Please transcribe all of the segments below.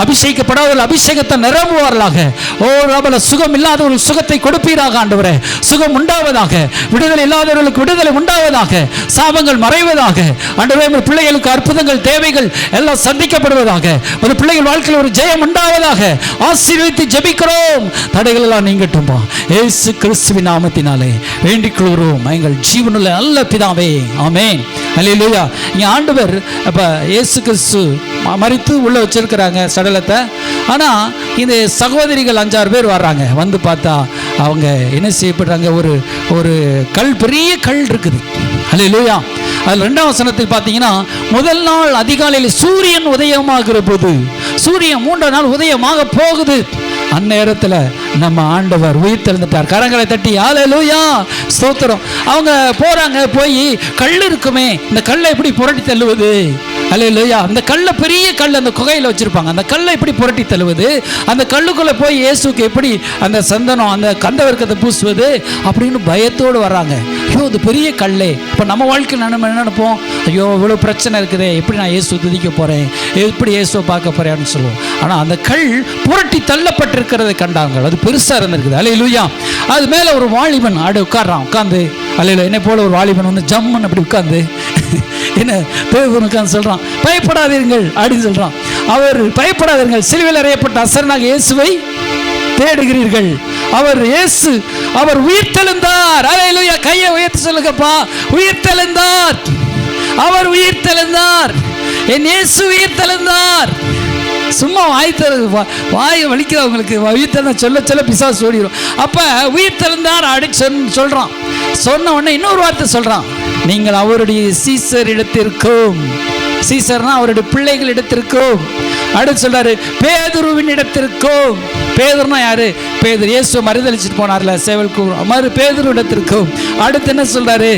அபிஷேகிக்கப்படாதவர்கள் அபிஷேகத்தை நிரம்புவார்களாக. ஓ ரபல சுகம் இல்லாதவர்கள் சுகத்தை கொடுப்பீராக ஆண்டவரே. சுகம் உண்டாவதாக. விடுதலை இல்லாதவர்களுக்கு விடுதலை உண்டாவதாக. சாபங்கள் மறைவதாக. ஆண்டவரே பிள்ளைகளுக்கு அற்புதங்கள் தேவைகள் எல்லாம் சந்திக்கப்படுவதாக. ஒரு பிள்ளைகள் வாழ்க்கையில் ஒரு ஜெயம் உண்டாவதாக. ஆசீர்வதித்து ஜெபிக்கிறோம். தடைகள் எல்லாம் நீங்கட்டும் இயேசு கிறிஸ்துவின் நாமத்தினாலே வேண்டிக் கொள்கிறோம் எங்கள் ஜீவனுள்ள நல்ல பிதாவே. ஆமென். அல்லேலூயா. இங்க ஆண்டவர் அப்ப இயேசு கிறிஸ்து மரித்து உள்ள வச்சிருக்கிறாங்க சடலத்தை. ஆனா இந்த சகோதரிகள் 5-6 பேர் வர்றாங்க. வந்து பார்த்தா அவங்க என்ன செய்யப்படுறாங்க, ஒரு கல், பெரிய கல் இருக்குது. அல்லேலூயா. அதில் 2ஆம் வசனத்தில் பார்த்தீங்கன்னா, முதல் நாள் அதிகாலையில் சூரியன் உதயமாகிற போது, சூரியன் 3ஆம் நாள் உதயமாக போகுது. அந்நேரத்தில் நம்ம ஆண்டவர் உயிர் தெழுந்துட்டார். கரங்களை தட்டி ஹல்லேலூயா ஸ்தோத்திரம். அவங்க போறாங்க, போய் கல் இருக்குமே, இந்த கல்லை எப்படி புரட்டி தள்ளுவது? ஹல்லேலூயா. அந்த கல்லை, பெரிய கல் அந்த குகையில் வச்சிருப்பாங்க. அந்த கல்லை எப்படி புரட்டி தள்ளுவது? அந்த கல்லுக்குள்ளே போய் இயேசுக்கு எப்படி அந்த சந்தனம், அந்த கந்தவர்க்கத்தை பூசுவது அப்படின்னு பயத்தோடு வர்றாங்க. ஐயோ அது பெரிய கல்லே. இப்போ நம்ம வாழ்க்கையில் நம்ம என்ன நினைப்போம்? ஐயோ இவ்வளோ பிரச்சனை இருக்குதே, எப்படி நான் இயேசு துதிக்க போகிறேன், எப்படி இயேசுவை பார்க்க போகிறேன்னு சொல்லுவோம். ஆனால் அந்த கல் புரட்டி தள்ளப்பட்டிருக்கிறதை கண்டாங்க. அது பெருசாக இருந்திருக்குது. அல்லேலூயா. அது மேலே ஒரு வாலிபன் உட்கார்றான். உட்காந்து அல்லேலூயா, என்னை போல ஒரு வாலிபன் வந்து ஜம்முன்னு அப்படி உட்காந்து என்ன உட்காந்து சொல்கிறான், பயப்படாதீர்கள் அப்படின்னு சொல்கிறான். அவர் பயப்படாதீர்கள், சிலுவையில் அறையப்பட்ட அசரனாக இயேசுவை தேடுகிறீர்கள். அவர் இயேசு, அவர் உயிர்த்தெழுந்தார். அல்லேலூயா. கையை உயர்த்தி சொல்லுங்கப்பா, உயிர்த்தெழுந்தார். அவர் உயிர்த்தெழுந்தார். என் இயேசு உயிர்த்தெழுந்தார். சும்மா வாய் வலிக்கிறவங்களுக்கு உயிர்த்தெழுந்தா சொல்ல சொல்ல பிசாசு ஓடிடும். அப்போ உயிர்த்தெழுந்தார் அப்படின்னு சொல்கிறான். சொன்ன உடனே இன்னொரு வார்த்தை சொல்கிறான், நீங்கள் அவருடைய சீசர் இடத்திற்கும், சீசர்னா அவருடைய பிள்ளைகள் இடத்திற்கும், அடுத்து சொல்றாரு பேதுருவின் இடத்திற்கும். பேதுருனா யாரு? பேதுரு இயேசு மறுதளிச்சுட்டு போனார்ல சேவல் பேதுரு இடத்திற்கும். அடுத்து என்ன சொல்றாரு?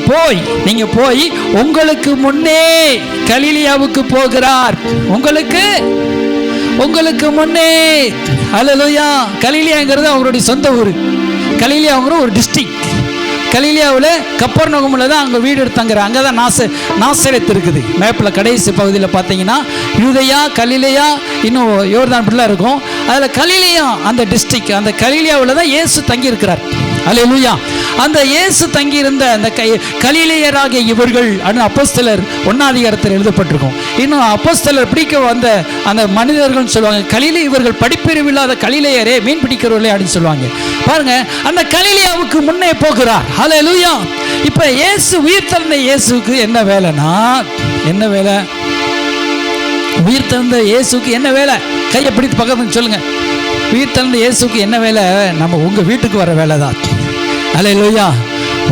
போய் நீங்க போய் உங்களுக்கு முன்னே கலிலியாவுக்கு போகிறார். உங்களுக்கு முன்னே. அல்லேலூயா. கலிலியாங்கிறது அவருடைய சொந்த ஊர். கலிலியாங்கிற ஒரு டிஸ்ட்ரிக்ட். கலிலியாவில் கப்பர்நகூமில் தான் அங்கே வீடு எடுத்தாங்கிறாங்க. அங்கே தான் நாசரேத் இருக்குது. மேப்பில் கடைசி பகுதியில் பார்த்தீங்கன்னா யூதேயா, கலிலேயா, இன்னும் யோர்தான் பிள்ளை இருக்கும். அதில் கலிலேயா அந்த டிஸ்ட்ரிக்ட், அந்த கலிலியாவில் தான் இயேசு தங்கியிருக்கிறார். அல்லேலூயா. அந்த இயேசு தங்கியிருந்த அந்த கலிலேயராகிய இவர்கள் அப்போஸ்தலர் 1ஆம் அதிகாரத்தில் எழுதப்பட்டிருக்கும். இன்னும் அப்போஸ்தலர் பிடிக்க வந்த அந்த மனிதர்கள் சொல்லுவாங்க, கலிலே இவர்கள் படிப்பறிவு இல்லாத கலிலேயரே, மீன் பிடிக்கிறவர்களே அப்படின்னு சொல்லுவாங்க. பாருங்க, அந்த கலிலியாவுக்கு முன்னே போகிறார். ஹல்லேலூயா. இப்போ இயேசு உயிர்த்தெழுந்த இயேசுக்கு என்ன வேலைனா, என்ன வேலை? உயிர்த்தெழுந்த இயேசுக்கு என்ன வேலை? கையை பிடித்து பக்கத்துக்கு சொல்லுங்க. உயிர்த்தெழுந்த இயேசுக்கு என்ன வேலை? நம்ம உங்க வீட்டுக்கு வர வேலை தான். அல்லேலூயா.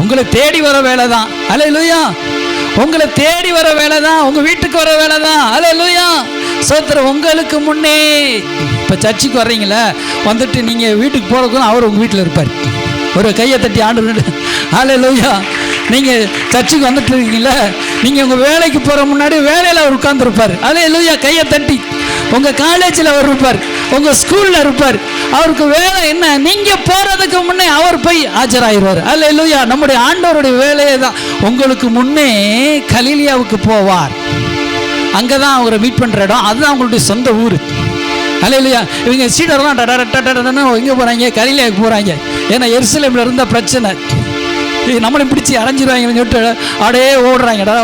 உங்களை தேடி வர வேலை தான். அல்லேலூயா. உங்களை தேடி வர வேலை தான். உங்க வீட்டுக்கு வர வேலை தான். அல்லேலூயா. சோத்திரம். உங்களுக்கு முன்னே இப்போ சர்ச்சுக்கு வர்றீங்களா, வந்துட்டு நீங்கள் வீட்டுக்கு போகிறதுக்கும் அவர் உங்கள் வீட்டில் இருப்பார். ஒரு கையை தட்டி ஆண்டு. அல்லேலூயா. நீங்கள் சர்ச்சுக்கு வந்துட்டு இருக்கீங்களா, நீங்கள் உங்கள் வேலைக்கு போகிற முன்னாடி வேலையில் அவர் உட்கார்ந்துருப்பார். அல்லேலூயா. கையை தட்டி. உங்கள் காலேஜில் அவர் இருப்பார், உங்கள் ஸ்கூலில் இருப்பார். அவருக்கு வேலை என்ன? நீங்கள் போகிறதுக்கு முன்னே அவர் போய் ஆஜராகிடுவார். அல்லேலூயா. நம்முடைய ஆண்டவருடைய வேலையை தான். உங்களுக்கு முன்னே கலிலியாவுக்கு போவார். அங்கே தான் அவரை மீட் பண்ணுற இடம். அதுதான் அவங்களுடைய சொந்த ஊர். அல்லேலூயா. இவங்க சீடர்லாம் எங்கே போகிறாங்க? கலிலியாவுக்கு போகிறாங்க. ஏன்னா எருசலேமில் இருந்த பிரச்சனை, நம்மளையும் பிடிச்சி அரைஞ்சிருவாங்கன்னு சொல்லிட்டு அப்படியே ஓடுறாங்கடா.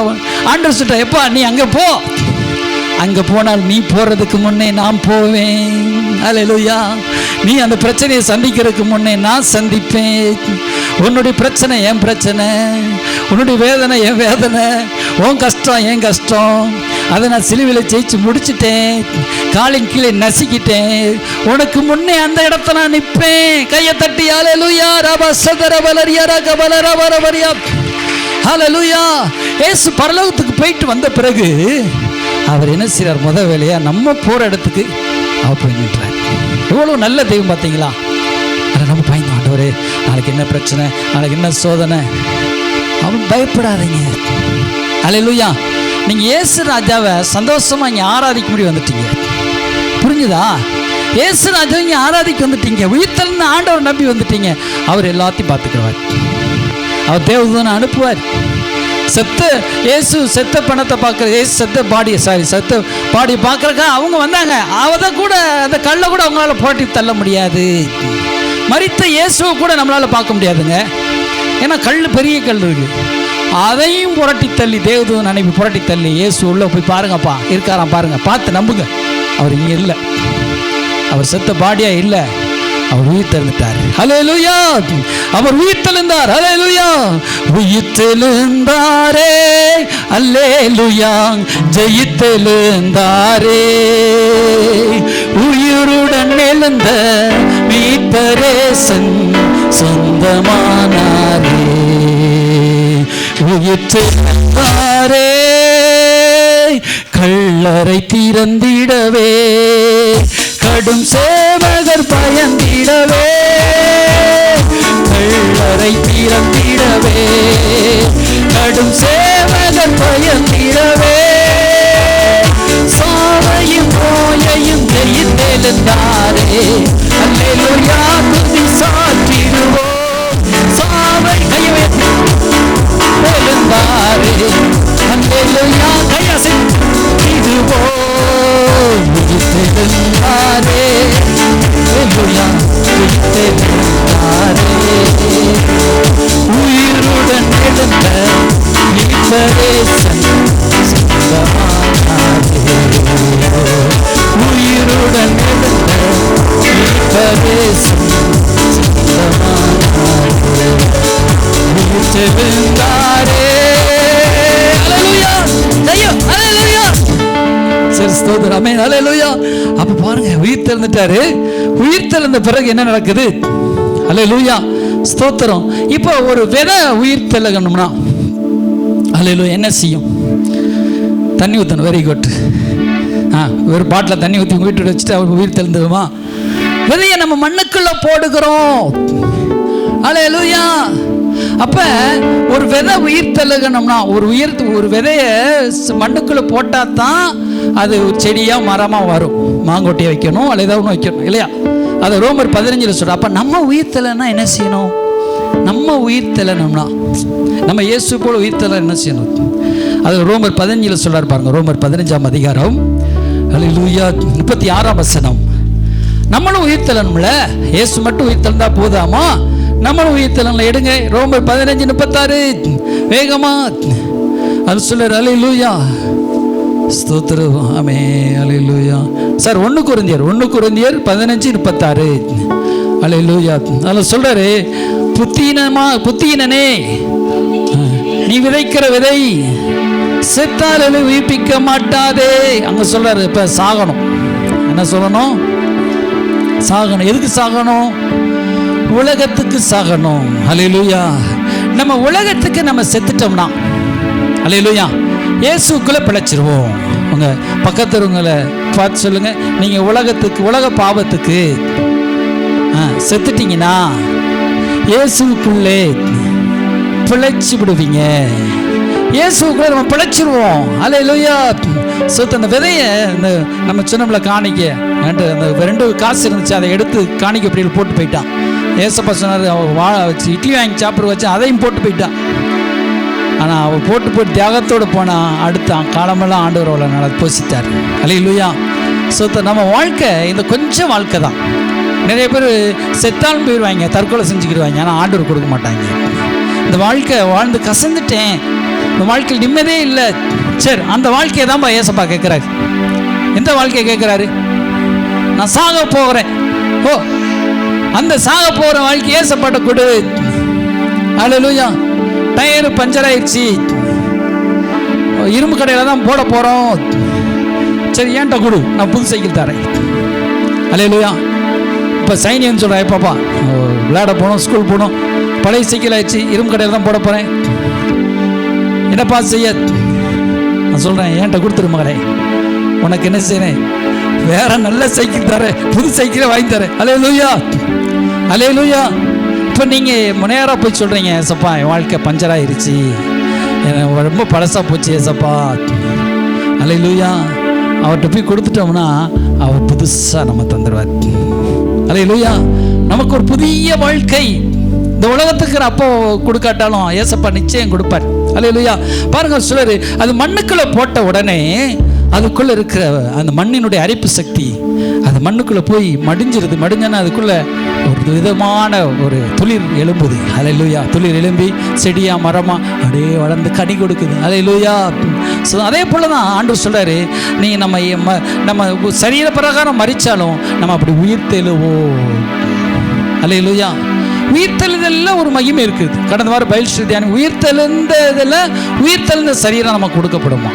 ஆண்டவர் சொல்லிட்டா, எப்பா நீ அங்கே போ, அங்கே போனால் நீ போகிறதுக்கு முன்னே நான் போவேன். அல்லேலூயா. நீ அந்த பிரச்சனையை சந்திக்கிறதுக்கு முன்னே நான் சந்திப்பேன். உன்னுடைய பிரச்சனை என் பிரச்சனை, உன்னுடைய வேதனை என் வேதனை, உன் கஷ்டம் என் கஷ்டம். அதை நான் சிலுவையில் ஜெயிச்சு முடிச்சுட்டேன், காலின் கீழே நசுக்கிட்டேன். உனக்கு முன்னே அந்த இடத்த நான் நிற்பேன். கையை தட்டி அல்லேலூயா. அல்லேலூயா. இயேசு பரலோகத்துக்கு போயிட்டு வந்த பிறகு அவர் என்ன செய்றார்? முத வேலையா நம்ம போகிற இடத்துக்கு அவர் போய் நின்றார். எவ்வளோ நல்ல தெய்வம் பார்த்தீங்களா? அதை நம்ம பயந்து, ஆண்டவரே நாளைக்கு என்ன பிரச்சனை, நாளைக்கு என்ன சோதனை, அவன் பயப்படாதீங்க. அல்லேலூயா. நீங்கள் இயேசு ராஜாவை சந்தோஷமாக இங்கே ஆராதிக்க முடியும் வந்துட்டீங்க. புரிஞ்சுதா? இயேசு ராஜாவை இங்கே ஆராதிக்க வந்துட்டீங்க. உயிர்த்தெழுந்த ஆண்டவர் நம்பி வந்துட்டீங்க. அவர் எல்லாத்தையும் பார்த்துக்குவார். அவர் தேவதூதனை அனுப்புவார். இயேசு செத்த பணத்தை பார்க்குற, இயேசு செத்த பாடியை பார்க்குறக்கா அவங்க வந்தாங்க. அதை கூட அந்த கல்லை கூட அவங்களால புரட்டி தள்ள முடியாது. மரித்த இயேசுவை கூட நம்மளால் பார்க்க முடியாதுங்க. ஏன்னா கல், பெரிய கல் இருக்குது. அதையும் புரட்டி தள்ளி, தேவதூதன் அனுப்பி புரட்டி தள்ளி, இயேசு உள்ளே போய் பாருங்கப்பா இருக்காராம் பாருங்க, பார்த்து நம்புங்க, அவர் இங்கே இல்லை, அவர் செத்த பாடியா இல்லை, அவர் உயிர்த்தெழுந்தார். ஹல்லேலூயா, அவர் உயிர்த்தெழுந்தார். ஹல்லேலூயா, உயிர்த்தெழுந்தாரே, அல்லேலூயா, ஜெயித்தெழுந்தாரே, உயிருடன் எழுந்த மீட்பரேசன் சொந்தமானாரே, உயிர்த்தெழுந்தாரே, கல்லறை திறந்திடவே, கடும் சேவகர் பயந்திடவே, கல்லறை திறந்திடவே, கடும் சேவகர் பயந்திடவே, சாவையும் நோயையும் ஜெயித்தெழுந்தாரே, அல்லேலூயா, துதி சாற்றிடுவோம், சாவை கையை எழுந்தாரே, அல்லேலூயா, கையசைத்திடுவோம், உயிர்த்தெழுந்தாரே, அல்லேலூயா, உயிர்த்தெழுந்தாரே, உயிருடன் எழுந்த மீட்பரேசன் சொந்தமானாரே, உயிருடன் எழுந்த மீட்பரேசன் சொந்தமானாரே, உயிர்த்தெழுந்தாரே. அல்லேலூயா, ஜெயம், அல்லேலூயா, சரி ஸ்தோத்திரம், ஆமென், அல்லேலூயா. அப்ப பாருங்க, உயிர்த்தெழுந்துட்டாரு. உயிர்த்தெழுந்த பிறகு என்ன நடக்குது? அல்லேலூயா, ஸ்தோத்திரம். இப்போ ஒரு விதை உயிர்த்தெழுகணும்னா அல்லேலூயா என்ன செய்யும்? தண்ணி ஊற்றணும். Very good. ஒரு பாட்டில் தண்ணி ஊற்றி வீட்டு வச்சுட்டு அவர் உயிர்த்தெழுந்துருமா? விதையை நம்ம மண்ணுக்குள்ள போடுகிறோம். அல்லேலூயா. அப்ப ஒரு விதை உயிர்த்தெழுகணும்னா, ஒரு விதைய மண்ணுக்குள்ள போட்டா தான் அது செடியா மரமா வரும். மாங்கொட்டியை வைக்கணும், அல்ல ஏதாவது ஒன்று வைக்கணும் இல்லையா? அதை ரோமர் 15 சொல்ற. அப்ப நம்ம உயிர்த்தெழனா என்ன செய்யணும்? நம்ம உயிர்த்தெழணும்னா, நம்ம இயேசு போல உயிர்த்தெழ என்ன செய்யணும்? அது ரோமர் 15 சொல்றாரு பாருங்க. ரோமர் 15ஆம் அதிகாரம், அல்லேலூயா, 36ஆம் வசனம். நம்மளும் உயிர்த்தெழணும்ல. இயேசு மட்டும் உயிர்த்தெழுந்தா போதாமா? நம்மளும் உயிர்த்தெழல. எடுங்க ரோமர் 15:36 வேகமா அது சொல்றாரு. அல்லேலூயா, ஸ்தோத்திரம், ஆமென், அல்லேலூயா. சார் 1 கொரிந்தியர் 15:36 அல்லேலூயா. அதில் சொல்றாரு, புத்தீனனே, நீ விதைக்கிற விதை செத்தால் உயிர்ப்பிக்க மாட்டாதே. அங்க சொல்றாரு, இப்ப சாகணும். என்ன சொல்லணும்? சாகணும். எதுக்கு சாகணும்? உலகத்துக்கு சாகணும். அல்லேலூயா. நம்ம உலகத்துக்கு நம்ம செத்துட்டோம்னா அல்லேலூயா இயேசுக்குள்ள பிழைச்சிருவோம். உங்க பக்கத்துறவங்களை பார்த்து சொல்லுங்க, நீங்க உலக பாவத்துக்கு செத்துட்டீங்கன்னா இயேசுக்குள்ளே பிழைச்சி விடுவீங்க. இயேசுக்குள்ள நம்ம பிழைச்சிருவோம். அல்லேலூயா. அந்த விதைய நம்ம சொன்னோம்ல காணிக்க, அந்த 2 காசு இருந்துச்சு, அதை எடுத்து காணிக்க பிடியில் போட்டு போயிட்டான். ஏசப்பா சொன்னார், அவள் வாழை வச்சு இட்லி வாங்கி சாப்பிட வச்சு அதையும் போட்டு போயிட்டான். ஆனால் அவள் போட்டு தியாகத்தோடு போனால் அடுத்த காலமெல்லாம் ஆண்டவர் அவளை நல்லா போசித்தார். அல்லேலூயா. நம்ம வாழ்க்கை இந்த கொஞ்சம் வாழ்க்கை தான். நிறைய பேர் செத்தாலும் போயிடுவாங்க, தற்கொலை செஞ்சுக்கிடுவாங்க, ஆனால் ஆண்டவர் கொடுக்க மாட்டாங்க. இந்த வாழ்க்கை வாழ்ந்து கசந்துட்டேன், இந்த வாழ்க்கையில் நிம்மதியே இல்லை. சரி, அந்த வாழ்க்கையை தான் ஏசப்பா கேட்குறாரு. எந்த வாழ்க்கையை கேட்குறாரு? நான் சாக போகிறேன். ஓ, அந்த சாக போகிற வாழ்க்கை ஏசப்பாட்ட கொடு. அல்லேலூயா. டயரு பஞ்சர் ஆயிடுச்சு, இரும்பு கடையில் தான் போட போகிறோம். சரி, ஏன்ட்ட கொடு, நான் புது சைக்கிள் தரேன். அல்லேலூயா. இப்போ சைனியன்னு சொல்கிறேன், பாப்பா விளையாட போகணும், ஸ்கூல் போகணும், பழைய சைக்கிள் ஆயிடுச்சு, இரும்பு கடையில் தான் போட போகிறேன், என்னப்பா செய்ய? நான் சொல்கிறேன், ஏன்ட்ட கொடுத்துரு மகளே, உனக்கு என்ன செய்கிறேன்? வேற நல்ல சைக்கிள் தரேன், புது சைக்கிளை வாங்கி தரேன். அல்லேலூயா, அல்லேலூயா. இப்போ நீங்கள் முனையாராக போய் சொல்கிறீங்க, ஏசப்பா என் வாழ்க்கை பஞ்சராயிருச்சு, எனக்கு ரொம்ப பழசாக போச்சு ஏசப்பா. அல்லேலூயா. அவர்கிட்ட போய் கொடுத்துட்டோம்னா அவர் புதுசாக நம்ம தந்துடுவார். அல்லேலூயா. நமக்கு ஒரு புதிய வாழ்க்கை. இந்த உலகத்துக்கு அப்போ கொடுக்காட்டாலும் ஏசப்பா நிச்சயம் கொடுப்பார். அல்லேலூயா. பாருங்க சிலர் அது மண்ணுக்குள்ள போட்ட உடனே அதுக்குள்ள இருக்கிற அந்த மண்ணினுடைய அரிப்பு சக்தி அது மண்ணுக்குள்ள போய் மடிஞ்சிருது. மடிஞ்சனா அதுக்குள்ள ஒரு விதமான ஒரு துளிர் எழும்புது. அல்லேலூயா. துளிர் எழும்பி செடியா மரமா அப்படியே வளர்ந்து கனி கொடுக்குது. அல்லேலூயா. அதே போல தான் ஆண்டவர் சொல்றாரு, நீ நம்ம சரீர பிரகாரம் மரிச்சாலும் நம்ம அப்படி உயிர்த்தெழுவோம். அல்லேலூயா. உயிர்த்தெழுதல்ல ஒரு மகிமை இருக்குது. கடந்த வாரம் பைபிள் ஸ்டடி தியானம் உயிர்த்தெழுந்த சரீரம் நமக்கு கொடுக்கப்படுமா?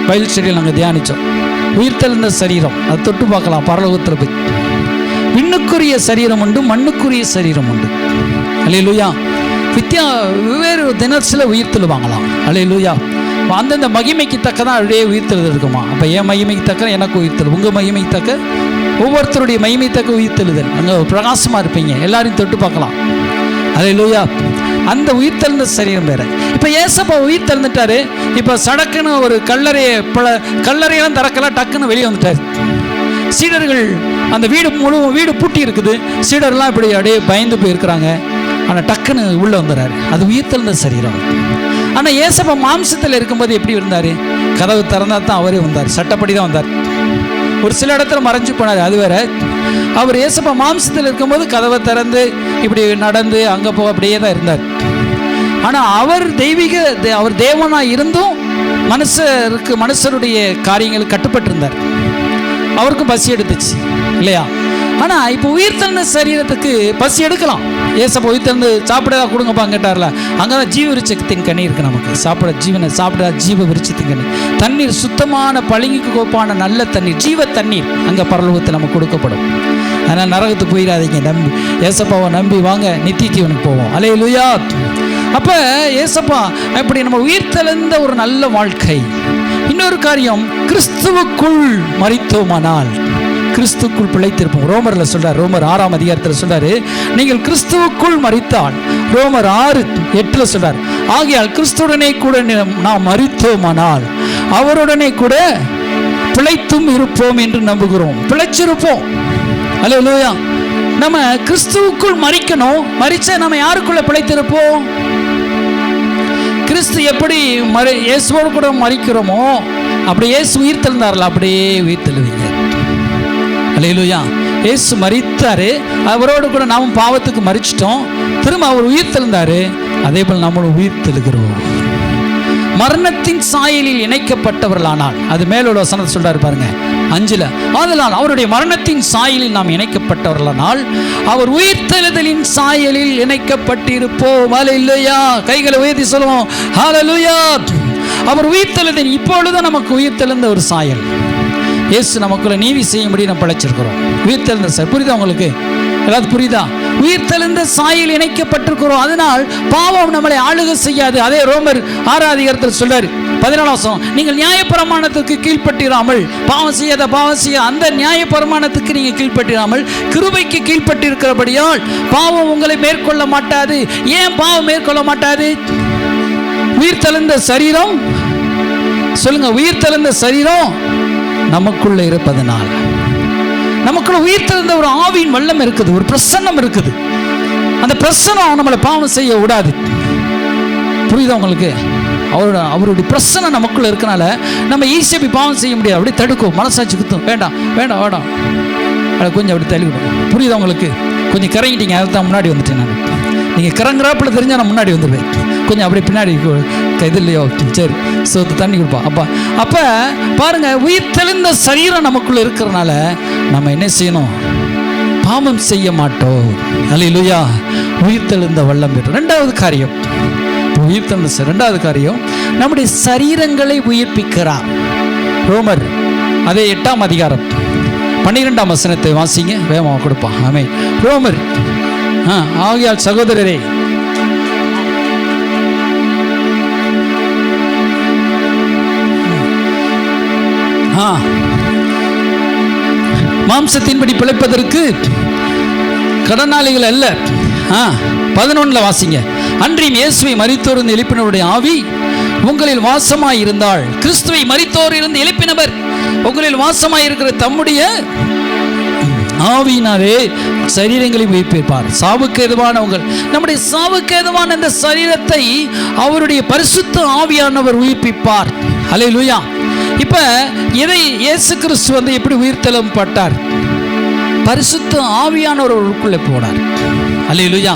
பைபிள் ஸ்டடியில் நாங்கள் தியானித்தோம். உயிர்த்தெழுந்த சரீரம் அது தொட்டு பார்க்கலாம். பரலோகத்தில் போய் விண்ணுக்குரிய சரீரம் உண்டு, மண்ணுக்குரிய சரீரம் உண்டு. அல்லேலூயா. வெவ்வேறு தினத்தில் உயிர்த்தெழுவாங்களாம். அல்லேலூயா. அந்தந்த மகிமைக்கு தக்கதான் அப்படியே உயிர்த்தெழுது இருக்குமா? அப்போ என் மகிமைக்கு தக்க எனக்கு உயிர்த்தெழு, உங்கள் மகிமைக்கு தக்க ஒவ்வொருத்தருடைய மகிமை தக்க உயிர்த்தெழுதல். அங்கே பிரகாசமாக இருப்பீங்க, எல்லாரையும் தொட்டு பார்க்கலாம். அல்லேலூயா. அந்த உயிர்த்தெழுந்த சரீரம் வேற. இப்போ ஏசப்பா உயிர்த்தெழுந்துட்டாரு. இப்போ சடக்குன்னு ஒரு கல்லறையெல்லாம் திறக்கலாம், டக்குன்னு வெளியே வந்துட்டார். சீடர்கள் அந்த வீடு பூட்டி இருக்குது. சீடர்லாம் இப்படி அப்படியே பயந்து போயிருக்கிறாங்க. ஆனால் டக்குன்னு உள்ளே வந்துடுறாரு. அது உயிர்த்தெழுந்த சரீரம். ஆனால் ஏசப்பா மாம்சத்தில் இருக்கும்போது எப்படி இருந்தார்? கதவு திறந்தா தான் அவரே வந்தார். சட்டப்படி தான் வந்தார். ஒரு சில இடத்துல மறைஞ்சு போனார், அது வேற. அவர் ஏசப்பா மாம்சத்தில் இருக்கும்போது கதவை திறந்து இப்படி நடந்து அங்கே போக அப்படியே தான் இருந்தார். ஆனால் அவர் அவர் தேவனாக இருந்தும் மனுஷருடைய காரியங்கள் கட்டுப்பட்டிருந்தார். அவருக்கும் பசி எடுத்துச்சு இல்லையா? ஆனால் இப்போ உயிர்த்தெழுந்த சரீரத்துக்கு பசி எடுக்கலாம். ஏசப்பா உயிர்த்தெழுந்து சாப்பிட கொடுங்கப்பா கேட்டார்ல, அங்கே தான் ஜீவ விருட்சத்தின் கனி இருக்குது. நமக்கு சாப்பிட ஜீவ விருட்சத்தின் கனி, தண்ணீர், சுத்தமான பளிங்குக்கு கோப்பான நல்ல தண்ணீர், ஜீவ தண்ணீர் அங்கே பரலோகத்தில் நமக்கு கொடுக்கப்படும். அதனால் நரகத்துக்கு போயிடாதீங்க. நம்பி ஏசப்பாவை நம்பி வாங்க, நித்திய ஜீவனுக்கு போவோம். அல்லேலூயா. அப்போ ஏசப்பா இப்படி நம்ம உயிர்த்தெழுந்த ஒரு நல்ல வாழ்க்கை. இன்னொரு காரியம், கிறிஸ்துவுக்குள் மரித்தோமானால் கிறிஸ்துக்குள் பிழைத்திருப்போம். ரோமரில் சொல்றார், ரோமர் 6ஆம் அதிகாரத்தில் சொல்றாரு, நீங்கள் கிறிஸ்துவுக்குள் மரித்தால். ரோமர் 6:8 சொல்றார், ஆகையால் கிறிஸ்துவுடனே கூட நாம் மரித்தோமானால் அவருடனே கூட பிழைத்தும் இருப்போம் என்று நம்புகிறோம். பிழைச்சிருப்போம். அல்லேலூயா. நம்ம கிறிஸ்துவுக்குள் மரிக்கணும். மரிச்சா நம்ம யாருக்குள்ள பிழைத்திருப்போம்? கிறிஸ்து எப்படி இயேசுவோடு கூட மரிக்கிறோமோ அப்படி இயேசு உயிர்த்தெழுந்தார்ல, அப்படியே உயிர்த்தெழுவீங்க. அல்லேலூயா. இயேசு மரித்தாரு, அவரோடு கூட நாமும் பாவத்துக்கு மரிச்சிட்டோம். திரும்ப அவர் உயிர்த்தெழுந்தாரு, அதே போல் நம்மளும் உயிர்த்தெழுகிறோம். மரணத்தின் சாயலில் இணைக்கப்பட்டவர்களானால், அது மேலோட வசனத்தை சொல்றாரு பாருங்க 5. ஆதலால் அவருடைய மரணத்தின் சாயலில் நாம் இணைக்கப்பட்டவர்களானால் அவர் உயிர்த்தெழுதலின் சாயலில் இணைக்கப்பட்டிருப்போம். அல்லேலூயா. கைகளை உயர்த்தி சொல்லுவோம், ஹல்லேலூயா. அவர் உயிர்த்தெழுதல், இப்பொழுது நமக்கு உயிர்த்தெழுந்த ஒரு சாயல். இயேசு நமக்குள்ள நீதி செய்யும்படி நம்ம படைச்சிருக்கிறோம். உயிர்த்தெழுந்த சாயல். புரியுதா உங்களுக்கு? எல்லாரும் புரியுதா? உயிர்த்தெழுந்த சாயல் இணைக்கப்பட்டிருக்கிறோம். அதனால் பாவம் நம்மளை ஆளுகை செய்யாது. அதே ரோமர் 6ஆம் அதிகாரத்தில் சொல்றாரு 14. நீங்கள் நியாயப்பிரமாணத்துக்கு கீழ்ப்பட்டிராமல், பாவம் செய்ய அந்த நியாயப்பிரமாணத்துக்கு நீங்கள் கீழ்ப்பட்டிராமல் கிருபைக்கு கீழ்ப்பட்டிருக்கிறபடியால் பாவம் உங்களை மேற்கொள்ள மாட்டாது. ஏன் பாவம் மேற்கொள்ள மாட்டாது? உயிர்த்தெழுந்த சரீரம், சொல்லுங்க, உயிர்த்தெழுந்த சரீரம் நமக்குள்ள இருப்பதனால். நமக்குள்ள உயிர்த்தெழுந்த ஒரு ஆவியின் வல்லம் இருக்குது, ஒரு பிரசன்னம் இருக்குது. அந்த பிரசன்னம் நம்மளை பாவம் செய்ய விடாது. புரியுதா உங்களுக்கு? அவருடைய பிரசன்னம் நமக்குள்ள இருக்கனால நம்ம ஈஸியாக பாவம் செய்ய முடியாது. அப்படியே தடுக்கும், மனசாட்சி குத்தும், வேண்டாம் வேண்டாம் வேண்டாம், கொஞ்சம் அப்படி தள்ளிவிடும். புரியுதா உங்களுக்கு? கொஞ்சம் கறங்கிட்டீங்க, அதை தான் முன்னாடி வந்துட்டேன் நான். நீங்கள் கறங்குறாப்புல தெரிஞ்சால் நான் முன்னாடி வந்துடுவேன். கொஞ்சம் அப்படியே பின்னாடி இது இல்லையோ, சரி சோத்து தண்ணி கொடுப்பா அப்பா. அப்போ பாருங்க, உயிர்த்தெழுந்த சரீரம் நமக்குள்ள இருக்கிறனால நம்ம என்ன செய்யணும்? பாவம் செய்ய மாட்டோம். அல்லேலூயா. உயிர்த்தெழுந்த வல்லம் பெற்று. ரெண்டாவது காரியம், உயிர்த்தெழுந்த ரெண்டாவது காரியம், நம்முடைய சரீரங்களை உயிர்ப்பிக்கிறார். ரோமர் அதே 8ஆம் அதிகாரம் 12ஆம் வசனத்தை வாசிங்க, வேகமாக கொடுப்பான். ஆமென். ரோமர் ஆகையால் சகோதரரே, மாம்சத்தின்படி பிழைப்பதற்கு கடனாளிகள் அல்ல. 11 வாசிங்க. அன்றியும் இயேசுவை மரித்தோரிருந்து எழுப்பினவருடைய ஆவி உங்களில் வாசமாய் இருந்தால், கிறிஸ்துவை மரித்தோர் இருந்து எழுப்பினவர் உங்களில் வாசமாய் இருக்கிற தம்முடைய ஆவியினாலே சரீரங்களை உயிர்ப்பிப்பார். சாவுக்கு ஏதுவானவங்கள், நம்முடைய சாவுக்கு ஏதுவான இந்த சரீரத்தை அவருடைய பரிசுத்த ஆவியானவர் உயிர்ப்பிப்பார். ஹல்லேலூயா. இப்ப இதை இயேசு கிறிஸ்து எப்படி உயிர்த்தெழும் பட்டார்? பரிசுத்த ஆவியானவருக்குள்ளே போனார். ஹல்லேலூயா.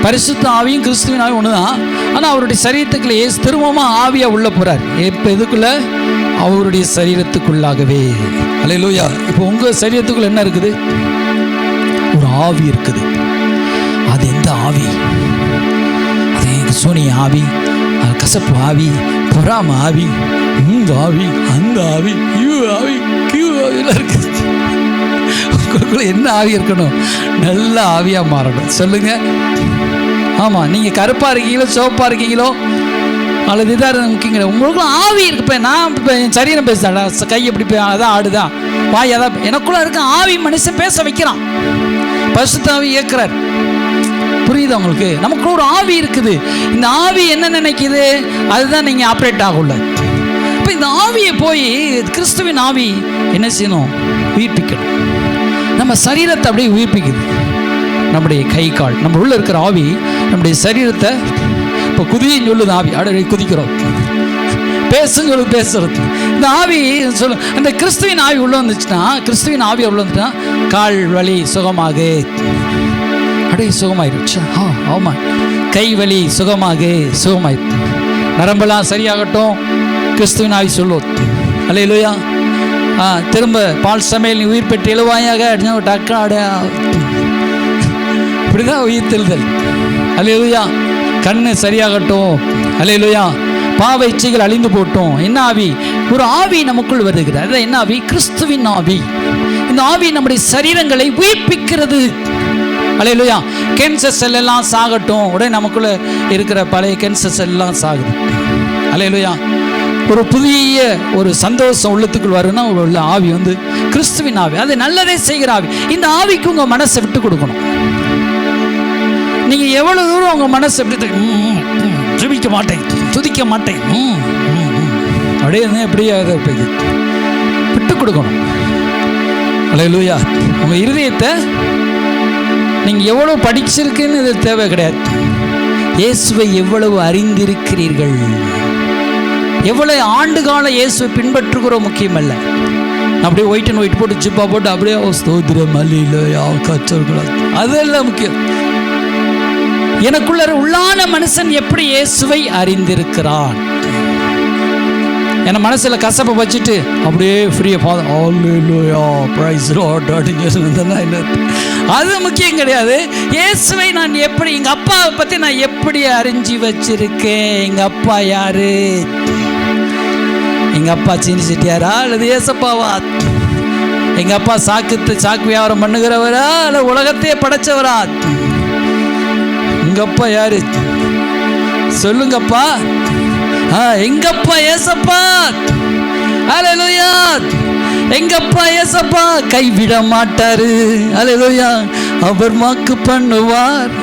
பரிசுத்த ஆவியும் கிறிஸ்துவின் ஆவியும் ஒண்ணுதான். ஆனா அவருடைய சரீரத்துக்குள்ள இயேசு திரும்பமா ஆவியா உள்ள போறார். இப்ப எதுக்குள்ள? அவருடைய சரீரத்துக்குள்ளாகவே. ஹல்லேலூயா. இப்போ உங்க சரீரத்துக்குள்ள என்ன இருக்குது? ஒரு ஆவி இருக்குது. அது எந்த ஆவி? அது சூனிய ஆவி, கசப்பு ஆவி, பொறாம ஆவி, இந்த ஆவி, அந்த ஆவி, யூ ஆவி, கியூ ஆவிலாம் இருக்குது. உங்களுக்குள்ள என்ன ஆவி இருக்கணும்? நல்ல ஆவியா மாறணும். சொல்லுங்க. ஆமா, நீங்க கருப்பா இருக்கீங்களோ சிவப்பா இருக்கீங்களோ அல்லது இதாக முக்கியங்க, உங்களுக்குள்ள ஆவி இருக்கு. இப்போ நான் இப்போ என் சரீரம் பேசுறா, கை எப்படி அதான் ஆடுதான், வாய் அதான், எனக்குள்ள இருக்க ஆவி மனுஷன் பேச வைக்கிறான். பரிசுத்த ஆவி இயக்குறார். புரியுது உங்களுக்கு? நமக்குள்ள ஒரு ஆவி இருக்குது. இந்த ஆவி என்ன நினைக்குது, அதுதான் நீங்க ஆப்ரேட் ஆகுள்ள. இப்போ இந்த ஆவியை போய் கிறிஸ்துவின் ஆவி என்ன செய்யணும்? உயிர்ப்பிக்கணும். நம்ம சரீரத்தை அப்படியே உயிர்ப்பிக்குது. நம்முடைய கை கால், நம்ம உள்ள இருக்கிற ஆவி நம்முடைய சரீரத்தை இப்போ குதின்னு சொல்லுது. ஆவி அடை குதிக்கிறோம், பேசுன்னு சொல்லு பேசுறது. இந்த ஆவி சொல்லு, அந்த கிறிஸ்துவின் ஆவி உள்ள வந்துச்சுன்னா, கிறிஸ்துவின் ஆவி உள்ள வந்துச்சுன்னா கால் வலி சுகமாக, அடே சுகமாயிருச்சு. ஆமா, கை வலி சுகமாக, சுகமாயிரு, நரம்பெல்லாம் சரியாகட்டும், கிறிஸ்துவின் ஆவி சொல்லுவோம். அல்லேலூயா. திரும்ப பால் சமையல் நீ உயிர் பெற்று எழுவாயாக டக்கா அடையா, இப்படிதான் உயிர் தெழுதல். அல்லேலூயா. கண்ணு சரியாகட்டும். அல்லேலூயா. பாவ இச்சைகள் அழிந்து போட்டோம். என்ன ஆவி? ஒரு ஆவி நமக்குள் வருகிறது. அதுதான் என்ன ஆவி? கிறிஸ்துவின் ஆவி. இந்த ஆவி நம்முடைய சரீரங்களை உயிர்ப்பிக்கிறது. அல்லேலூயா. கேன்சர் செல் எல்லாம் சாகட்டும், உடனே நமக்குள்ள இருக்கிற பழைய கேன்சர் செல் எல்லாம் சாகுது. அல்லேலூயா. ஒரு புதிய ஒரு சந்தோஷம் உள்ளத்துக்குள் வரும்னா உள்ள ஆவி கிறிஸ்துவின் ஆவி. அது நல்லதே செய்கிற ஆவி. இந்த ஆவிக்கு உங்க மனசை விட்டு கொடுக்கணும். நீங்க எவ்வளவு தூரம் உங்க மனசை எப்படி ஜெபிக்க மாட்டேன், துதிக்க மாட்டேன், அப்படியே எப்படியா விட்டு கொடுக்கணும். அல்லேலூயா. உங்க இருதயத்தை நீங்க எவ்வளவு படிச்சிருக்குன்னு இது தேவை கிடையாது. இயேசுவை எவ்வளவு அறிந்திருக்கிறீர்கள், எவ்வளவு ஆண்டு கால இயேசுவை பின்பற்றுகிறோம் முக்கியம் அல்ல. அப்படியே ஒயிட் அண்ட் ஒயிட் போட்டு ஜிப்பா போட்டு அப்படியே ஸ்தோத்திரம் அல்லேலூயா கச்சோர்களா, அதெல்லாம் முக்கியம். எனக்குள்ள உள்ளான மனுஷன் எப்படி இயேசுவை அறிந்திருக்கிறான். என் மனசுல கசப்பை வச்சுட்டு அப்படியே ஃப்ரீயா பாதம் அல்லேலூயா பிரைஸ் லார்ட் என்ன, அது முக்கியம் கிடையாது. இயேசுவை நான் எப்படி, எங்க அப்பாவை பத்தி நான் எப்படி அறிஞ்சு வச்சிருக்கேன். எங்க அப்பா யாரு? எங்க அப்பா சீனி செட்டியாரா அல்லது ஏசப்பாவா? எங்க அப்பா சாக்கு வியாபாரம் பண்ணுகிறவரா அல்ல உலகத்தையே படைச்சவரா? எங்க அப்பா யாரு சொல்லுங்கப்பா. எங்கப்பா ஏசப்பா. அல்லேலூயா. எங்கப்பா ஏசப்பா கைவிட மாட்டாரு. அல்லேலூயா. அவர் வாக்கு பண்ணுவார்,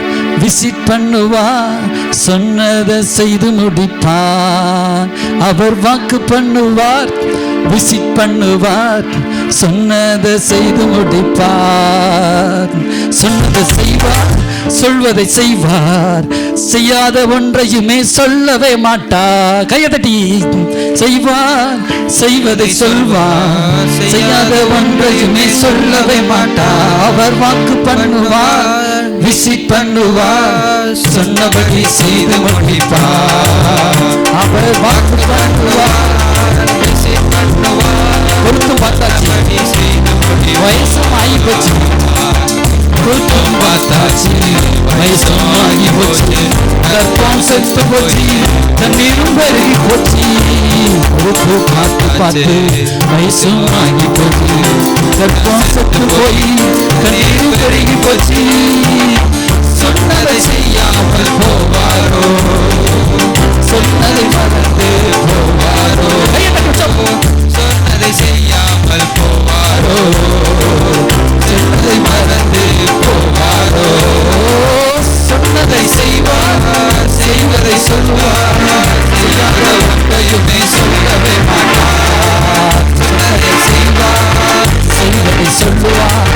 விசிட் பண்ணுவார், சொன்னதை செய்து முடிப்பார். அவர் வாக்கு பண்ணுவார், விசிட் பண்ணுவார், சொன்னதை செய்து முடிப்பார். சொன்னதை செய்வார், சொல்வதை செய்வார், செய்யாத ஒன்றையுமே சொல்லவே மாட்டார். கையை தட்டி செய்வார், செய்வதை சொல்வார், செய்யாத ஒன்றையுமே சொல்லவே மாட்டார். அவர் வாக்கு பண்ணுவார், விசிட் பண்ணுவார், சொன்னபடி செய்து முடிப்பார். அவர் வாக்கு பண்ணுவார், விசிட் பண்ணுவார். பொறுத்து பார்த்தாச்சு, வயசும் ஆகி போச்சு, பொறுத்தும் பார்த்தாச்சு, வயசும் ஆகி போச்சு, கற்பம் செத்து போச்சு, தண்ணீரும் பெருகி போச்சு. பொறுத்து பார்த்து பார்த்து வயசும் ஆகி போச்சு, கற்பம் செத்து போய் தண்ணீரும் பெருகி போச்சு. சொன்னதை செய்யாமல் போவாரோ, சொன்னதை மறந்து போவாரோ, சொன்னதை செய்யாமல் போவாரோ, சொன்னதை மறந்து போவாரோ. சொன்னதை செய்வார், செய்வதை சொல்வார், செய்யாத ஒன்றையுமே சொல்லவே மாட்டார். சொன்னதை செய்வார், செய்வதை சொல்லுவார்,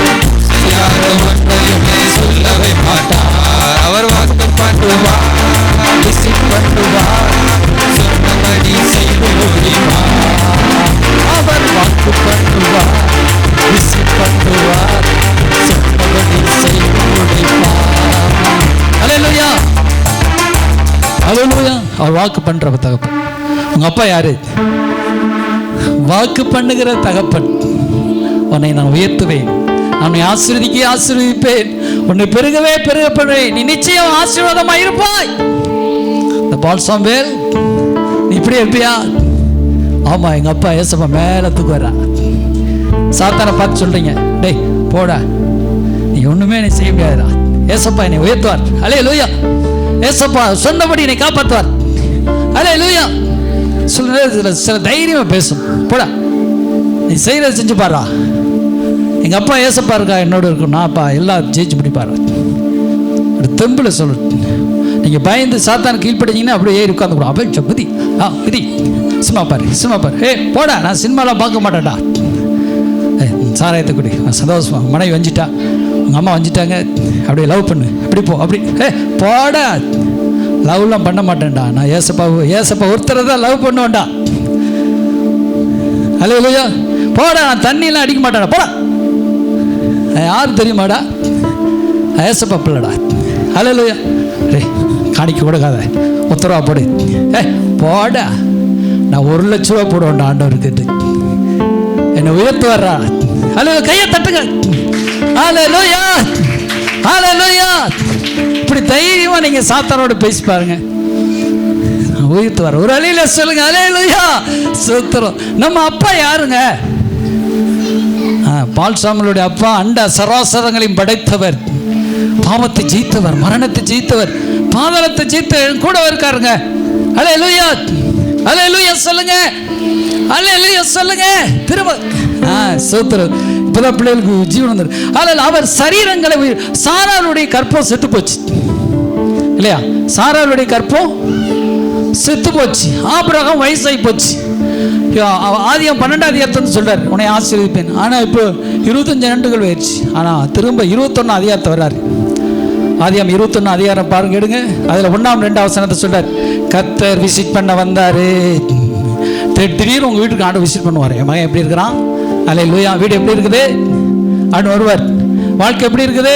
அவர் வாக்கு பண்ற தகப்பன். உங்க அப்பா யாரு? வாக்கு பண்ணுகிற தகப்பன். உன்னை நான் உயர்த்துவேன், நான் ஆசீர்வதிப்பேன், உன்னை பெருகவே பெருக பண்ணுவேன், நீ நிச்சயம் ஆசீர்வாதமாக இருப்பாய். இந்த பால்சாம்பேல் நீ இப்படி இருப்பியா? ஆமா, எங்க அப்பா ஏசப்பா மேல தூக்குறா. சாத்தானை பார்த்து சொல்றீங்க, டேய் போடா, நீ ஒண்ணுமே நீ செய்ய முடியாதுடா, ஏசப்பா என்னை உயர்த்துவார். அல்லேலூயா. ஏசப்பா சொன்னபடி என்னை காப்பாற்றுவார். அல்லேலூயா. சில தைரியமா பேசும், போடா நீ செய்யறத செஞ்சு பாரா. எங்க அப்பா ஏசப்பா இருக்கா என்னோட இருக்கும், நான் அப்பா எல்லாம் ஜெயிச்சு பிடிப்பாரு. ஒரு தெம்புல சொல்லு. நீங்க பயந்து சாத்தான் கீழ்படிங்கன்னா அப்படியே ஏறி உட்காந்து கூட அப்படி புதி புதி சினிமா பாரு ஏ போடா, நான் சினிமாலாம் பார்க்க மாட்டேன்டா. சாராயத்தை குடி, சந்தோஷமா மனைவி வஞ்சிட்டா, உங்க அம்மா வஞ்சிட்டாங்க, அப்படியே லவ் பண்ணு, அப்படி போ, அப்படி போடா, லவ்லாம் பண்ண மாட்டேன்டா, நான் ஏசப்பா ஒருத்தரை தான் லவ் பண்ணுவேன்டா. அல்லேலூயா. போடா, நான் தண்ணியெல்லாம் அடிக்க மாட்டேன்டா, போடா, யார் தெரியுமாடா, ஏசப்பா பிள்ளடா. அல்லேலூயா. காணிக்க கொடுக்காத, உத்தரவா போடு, போடா, நான் 1 லட்ச ரூபா போடுவேன்டா ஆண்டவருக்கு, என்னை உயர்த்து வர்றா. அல்லேலூயா. கையை தட்டுங்க. அல்லேலூயா. அல்லேலூயா. இப்படி தைரியமா நீங்க சாத்தானோட பேசி பாருங்க, உயிர்த்து வர. ஒரு அலையில சொல்லுங்க, அல்லேலூயா. சுத்திரம். நம்ம அப்பா யாருங்க? பால்சாமலுடைய அப்பா அண்ட சராசரங்களையும் படைத்தவர், பாவத்தை ஜெயித்தவர், மரணத்தை ஜெயித்தவர், பாதாளத்தை ஜெயித்த கூட இருக்காருங்க. அல்லேலூயா. அல்லேலூயா சொல்லுங்க. அல்லேலூயா சொல்லுங்க. திரும்ப சுத்திரம். இப்பதான் பிள்ளைகளுக்கு ஜீவன் வந்தார். அதில் அவர் சரீரங்களை, சாராளுடைய கற்பம் செத்து போச்சு இல்லையா? சாராளுடைய கற்பம் செத்து போச்சு. ஆபிரகாம் வயசாகி போச்சு. ஆதியம் 12ஆம் அதிகாரத்தை சொல்றார், உன்னை ஆசீர்வதிப்பேன். ஆனா இப்போ 25 ஆண்டுகள் ஆயிடுச்சு. ஆனா திரும்ப 21 அதிகாரத்தை வர்றாரு. ஆதியம் 21 அதிகாரம் பாருங்க, எடுங்க. அதுல 1ஆம் 2ஆம் வசனத்தை சொல்றார், கர்த்தர் விசிட் பண்ண வந்தாரு. திடீர்னு உங்க வீட்டுக்கு ஆண்டு விசிட் பண்ணுவார். என் மகன் எப்படி இருக்கிறான்? அல்லேலூயா. வீடு எப்படி இருக்குது? ஆண்டு வருவார். வாழ்க்கை எப்படி இருக்குது?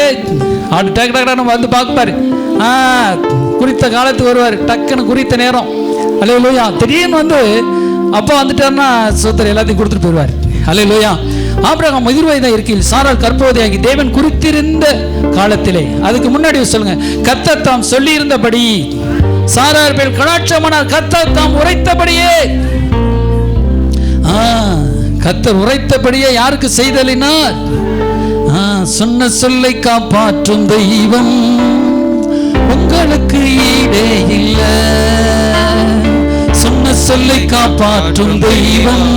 ஆண்டு டக்கு டக்கு வந்து பார்ப்பாரு. குறித்த காலத்துக்கு வருவார், டக்குன்னு குறித்த நேரம். அல்லேலூயா. திடீர்னு வந்து அப்பா வந்துட்டாருன்னா சோத்திரம் எல்லாத்தையும் கொடுத்துட்டு போயிடுவார். அல்லேலூயா. ஆபிரகாம் 20 வயதாக இருக்கையில் சாராள் கர்ப்பவதியாகி தேவன் குறித்திருந்த காலத்திலே, அதுக்கு முன்னாடி சொல்லுங்க, கர்த்தர் தாம் சொல்லி இருந்தபடி சாராள் மேல் கடாட்சமானார். கர்த்தர் தாம் உரைத்தபடியே, கர்த்தர் உரைத்தபடியே யாருக்கு செய்தலினார்? சொன்ன சொல்லை காப்பாற்றும் தெய்வம் உங்களுக்கு ஈடே இல்ல. சொன்ன சொல்லை காப்பாற்றும் தெய்வம்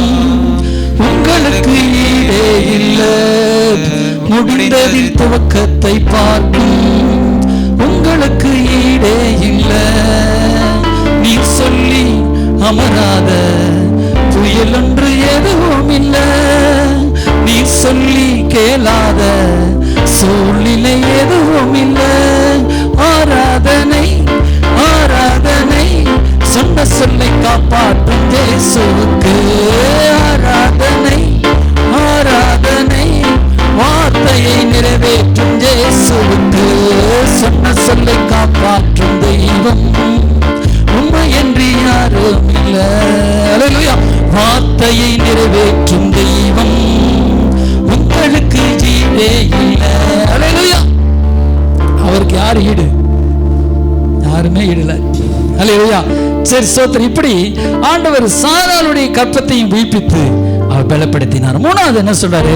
உங்களுக்கு ஈடே இல்ல. முடிந்ததில் துவக்கத்தை பார்க்கும் உங்களுக்கு ஈடே இல்ல. நீ சொல்லி அமராத புயல் ஒன்று எதுவும் இல்ல. நீ சொல்லி கேளாத சூழ்நிலை எதுவும் இல்ல. ஆராதனை ஆராதனை சொன்ன சொல்லை காப்பாற்றும் இயேசுவுக்கு. ஆராதனை ஆராதனை வார்த்தையை நிறைவேற்றும் இயேசுவுக்கு. சொன்ன சொல்லை காப்பாற்றும் தெய்வம் உண்மையின்றி யாரும் இல்ல. அல்லேலூயா. வார்த்தையை நிறைவேற்றும் தெய்வம் உங்களுக்கு ஈடே இல்ல. அல்லேலூயா. அவருக்கு யார் ஈடு? யாருமே ஈடுல. அல்லேலூயா. சரி, சோத்திரம். இப்படி ஆண்டவர் சாராளுடைய கற்பத்தையும் உயிர்ப்பித்து அவர் பலப்படுத்தினார். 3வது என்ன சொல்றாரு?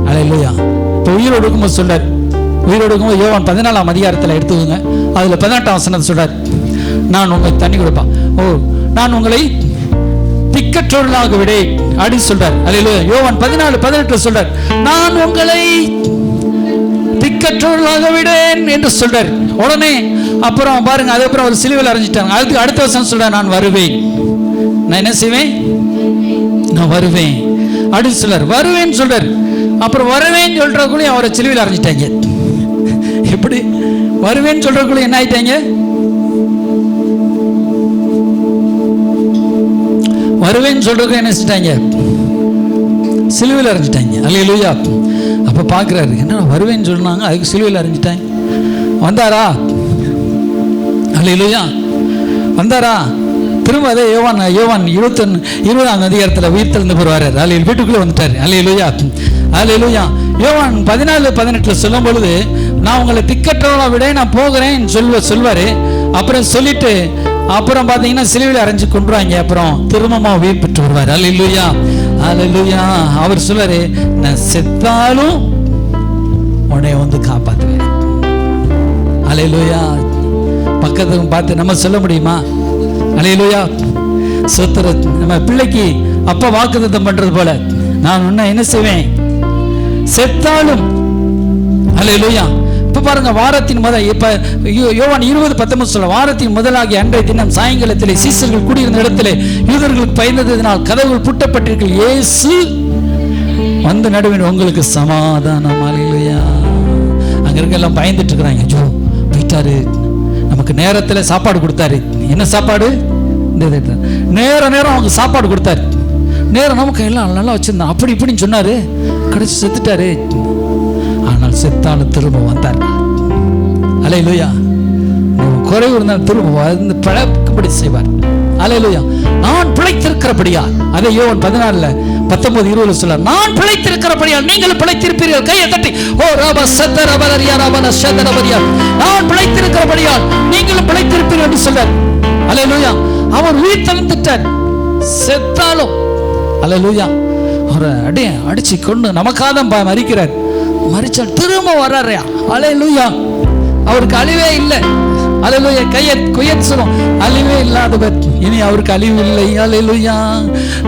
அல்லேலூயா. இப்போ உயிரோடு இருக்கும்போது சொல்றார், உயிரோடு இருக்கும்போது யோவான் 14ஆம் அதிகாரத்தில் எடுத்துக்கோங்க. அதுல 18ஆம் வசனத்தை சொல்றார், நான் உங்களுக்கு தண்ணி கொடுப்பேன், நான் உங்களை திக்கற்றவர்களாக விடேன் அப்படின்னு சொல்றார். அல்லேலூயா. யோவான் 14:18 சொல்றார், நான் உங்களை திக்கற்றவர்களாக விடேன் என்று சொல்றார். உடனே அப்புறம் பாருங்க, அதுக்கப்புறம் ஒரு சிலுவையில் அறைஞ்சிட்டாங்க. அதுக்கு அடுத்த வருஷம் சொல்றார், நான் வருவேன். நான் என்ன செய்வேன்? நான் வருவேன் அப்படின்னு சொல்றார். வருவேன்னு சொல்றார். அப்புறம் வருவேன்னு சொல்றதுக்குள்ளே அவரை சிலுவையில் அறைஞ்சிட்டாங்க. எப்படி வருவேன்னு சொல்றதுக்குள்ளே என்ன ஆயிட்டாங்க? வருவேன்னு சொல்றதுக்கு என்ன செஞ்சிட்டாங்க? சிலுவையில் அறைஞ்சிட்டாங்க. அல்லேலூயா. அப்ப பாக்குறாரு, என்ன வருவேன்னு சொன்னாங்க, அதுக்கு சிலுவையில் அறைஞ்சிட்டாங்க. வந்தாரா? அல்லேலூயா. வந்தாரா? திரும்ப அதே யோவான் 20ஆம் அதிகாரத்தில் உயிர் தெழுந்து போடுவார். அல்லேலூயா, வீட்டுக்குள்ளே வந்துட்டார். அல்லேலூயா, அல்லேலூயா. யோவான் 14:18 சொல்லும் பொழுது, நான் உங்களை திக்கற்றவளை விட நான் போகிறேன் சொல்வார். அப்புறம் சொல்லிட்டு அப்புறம் பார்த்தீங்கன்னா சிலுவையில் அரைஞ்சு கொண்டுருவாங்க. அப்புறம் திரும்பமாக உயிர் பெற்று வருவார். அல்லேலூயா, அல்லேலூயா. அவர் சொல்வார், நான் செத்தாலும் உன்னை வந்து காப்பாற்றுவேன். அல்லேலூயா. பக்கத்துக்கு பார்த்து நம்ம சொல்ல முடியுமா? அல்லேலூயா, ஸ்தோத்திரம். நம்ம பிள்ளைக்கு அப்பா வாக்குத்தத்தம் பண்றது போல, நான் உன்னை என்ன செய்வேன்? செத்தாலும். அல்லேலூயா. இப்ப பாருங்க, வாரத்தின் இப்ப யோவான் 20:19 சொல்ல, வாரத்தின் முதலாகிய அன்றைய தினம் சாயங்காலத்திலே சீசர்கள் கூடியிருந்த இடத்திலே யூதர்களுக்கு பயந்ததினால் கதவுகள் பூட்டப்பட்டிருக்க, இயேசு வந்து நடுவில் உங்களுக்கு சமாதானம். அல்லேலூயா. அங்க இருக்க எல்லாம் பயந்துட்டு இருக்கிறாங்க. ஐயோ போயிட்டாரு, நமக்கு நேரத்தில் சாப்பாடு கொடுத்தாரு. என்ன சாப்பாடு? நேரம் அவங்க சாப்பாடு கொடுத்தாரு. நேரம் நமக்கு எல்லாம் நல்லா வச்சிருந்தான், அப்படி இப்படின்னு சொன்னாரு. கடைசி செத்துட்டாரு. ஆனால் செத்தாலும் திரும்ப வந்தார். அல்லேலூயா. குறைவு இருந்தாலும் திரும்ப வந்து பிழைக்கும்படி செய்வார். அல்லேலூயா. நான் பிழைத்திருக்கிறபடியா, அதே யோவான் 14:19-20 சொல்ல, நான் பிழைத்திருக்கிறபடியால் நீங்களும் பிழைத்திருப்பீர்கள். கையை தட்டி, ஓ ரப சத்தரபலரியா ரபல சதரபரியா, நான் பிழைத்திருக்கிறபடியால் நீங்களும் பிழைத்திருப்பீர்கள் என்று சொல்றார். அல்லேலூயா. அவர் உயிர் தெழுந்துட்டார். செத்தாலும் அல்லேலூயா, அவரை அடிச்சு கொண்டு நமக்காக மறிக்கிறார். மறிச்சால் திரும்ப வர்றாரு. அல்லேலூயா. அவருக்கு அழிவே இல்லை. அல்லேலூயா. கையை சொல்லும், அழிவே இல்லாதவர், இனி அவருக்கு அழிவு இல்லை. அல்லேலூயா.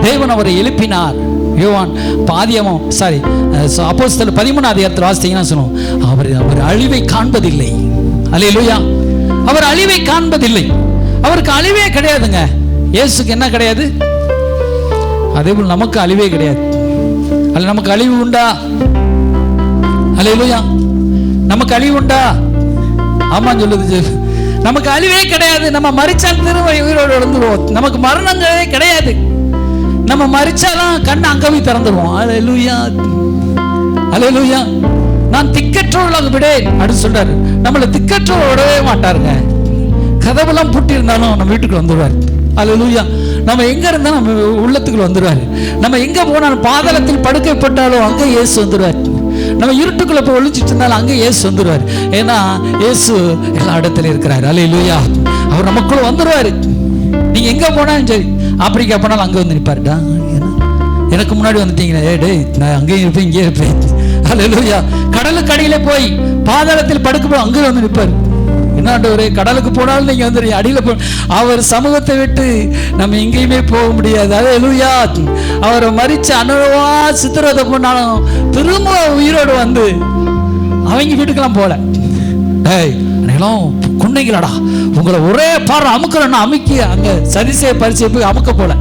தேவன் அவரை எழுப்பினார். யோவான் அப்போஸ்தலர் 13ஆம் அதிகாரத்தில் வாசித்தீங்கன்னா சொல்லுவோம், அவர் அழிவை காண்பதில்லை. அல்லேலூயா. அவர் அழிவை காண்பதில்லை. அவருக்கு அழிவே கிடையாதுங்க. இயேசுக்கு என்ன கிடையாது? அதே போல் நமக்கு அழிவே கிடையாது. அல்ல, நமக்கு அழிவு உண்டா? அல்லேலூயா. நமக்கு அழிவு உண்டா? ஆமா சொல்லுது. நமக்கு அழிவே கிடையாது. நம்ம மரிச்சால் திரும்ப உயிரோடு எழுந்துருவோம். நமக்கு மரணங்களே கிடையாது. நம்ம மரிச்சாலும் கண்ணு அங்கவே திறந்துருவோம். அல்லேலூயா, அல்லேலூயா. நான் திக்கற்றவர்களாக விடேன் அப்படின்னு சொல்றாரு. நம்மளை திக்கற்றவர்கள் விடவே மாட்டாருங்க. கதவெல்லாம் பூட்டி இருந்தாலும் நம்ம வீட்டுக்கு வந்துடுவார். அல்லேலூயா. நம்ம எங்க இருந்தாலும் நம்ம உள்ளத்துக்குள்ள வந்துடுவார். நம்ம எங்க போனாலும், பாதாளத்தில் படுக்கை போட்டாலும் அங்கே இயேசு வந்துடுவார். நம்ம இருட்டுக்குள்ள போய் ஒளிச்சிட்டு இருந்தாலும் அங்கே இயேசு வந்துடுவார். ஏன்னா இயேசு எல்லா இடத்துலையும் இருக்கிறார். அல்லேலூயா. அவர் நமக்குள்ள வந்துடுவார். நீங்க எங்க போனாலும் சரி, ஆப்பிரிக்கா போனாலும் அங்கே வந்து நிற்பாருடா. எனக்கு முன்னாடி வந்துட்டீங்கன்னா, டே நான் அங்கேயும் இருப்பேன், இங்கே இருப்பேன். அல்லேலூயா. கடலுக்கு அடியிலே போய் பாதாளத்தில் படுக்க போய் அங்கே வந்து நிற்பார். என்னாண்டவரே, கடலுக்கு போனாலும் நீங்க வந்து அடியில் போ, அவர் சமூகத்தை விட்டு நம்ம எங்கேயுமே போக முடியாது. அல்லேலூயா. அவரை மரிச்சு அனுபவா சித்திரவதை பண்ணாலும் திரும்ப உயிரோடு வந்து அவங்க வீட்டுக்கெல்லாம் போல. குண்டைங்களாடா, உங்களை ஒரே பாரு அமுக்கிறோன்னா அமுக்கி அங்க சரிசை பரிசை போய் அமுக்க போல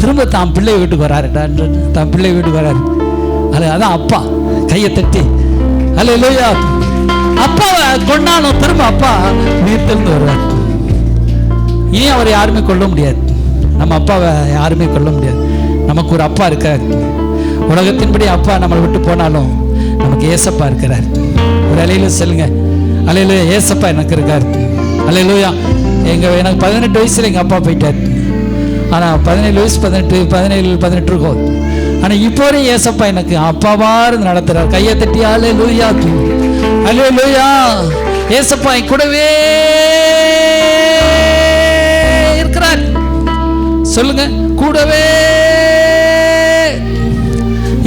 திரும்ப தான் பிள்ளை வீட்டுக்கு வராரு. தான் பிள்ளை வீட்டுக்கு வராரு. அதான் அப்பா கையை தட்டி. அல்லேலூயா. அப்பாவை கொண்டாலும் திரும்ப அப்பா உயிர் தெழுந்து வருவார். இனி அவரை யாருமே கொல்ல முடியாது. நம்ம அப்பாவை யாருமே கொல்ல முடியாது. நமக்கு ஒரு அப்பா இருக்கார். உலகத்தின்படி அப்பா நம்மளை விட்டு போனாலும் நமக்கு ஏசப்பா இருக்கிறார். ஒரு அலையில சொல்லுங்க, அல்லேலூயா. ஏசப்பா எனக்கு இருக்கார். அல்லேலூயா. எனக்கு 18 வயசுல எங்க அப்பா போயிட்டார். ஆனா 17 வயசு 17 இருக்கும். ஆனா இப்போ ஏசப்பா எனக்கு அப்பாவா இருந்து நடத்துறார். கையை தட்டி அல்லேலூயா, அல்லேலூயா. ஏசப்பா கூடவே இருக்கிறார். சொல்லுங்க, கூடவே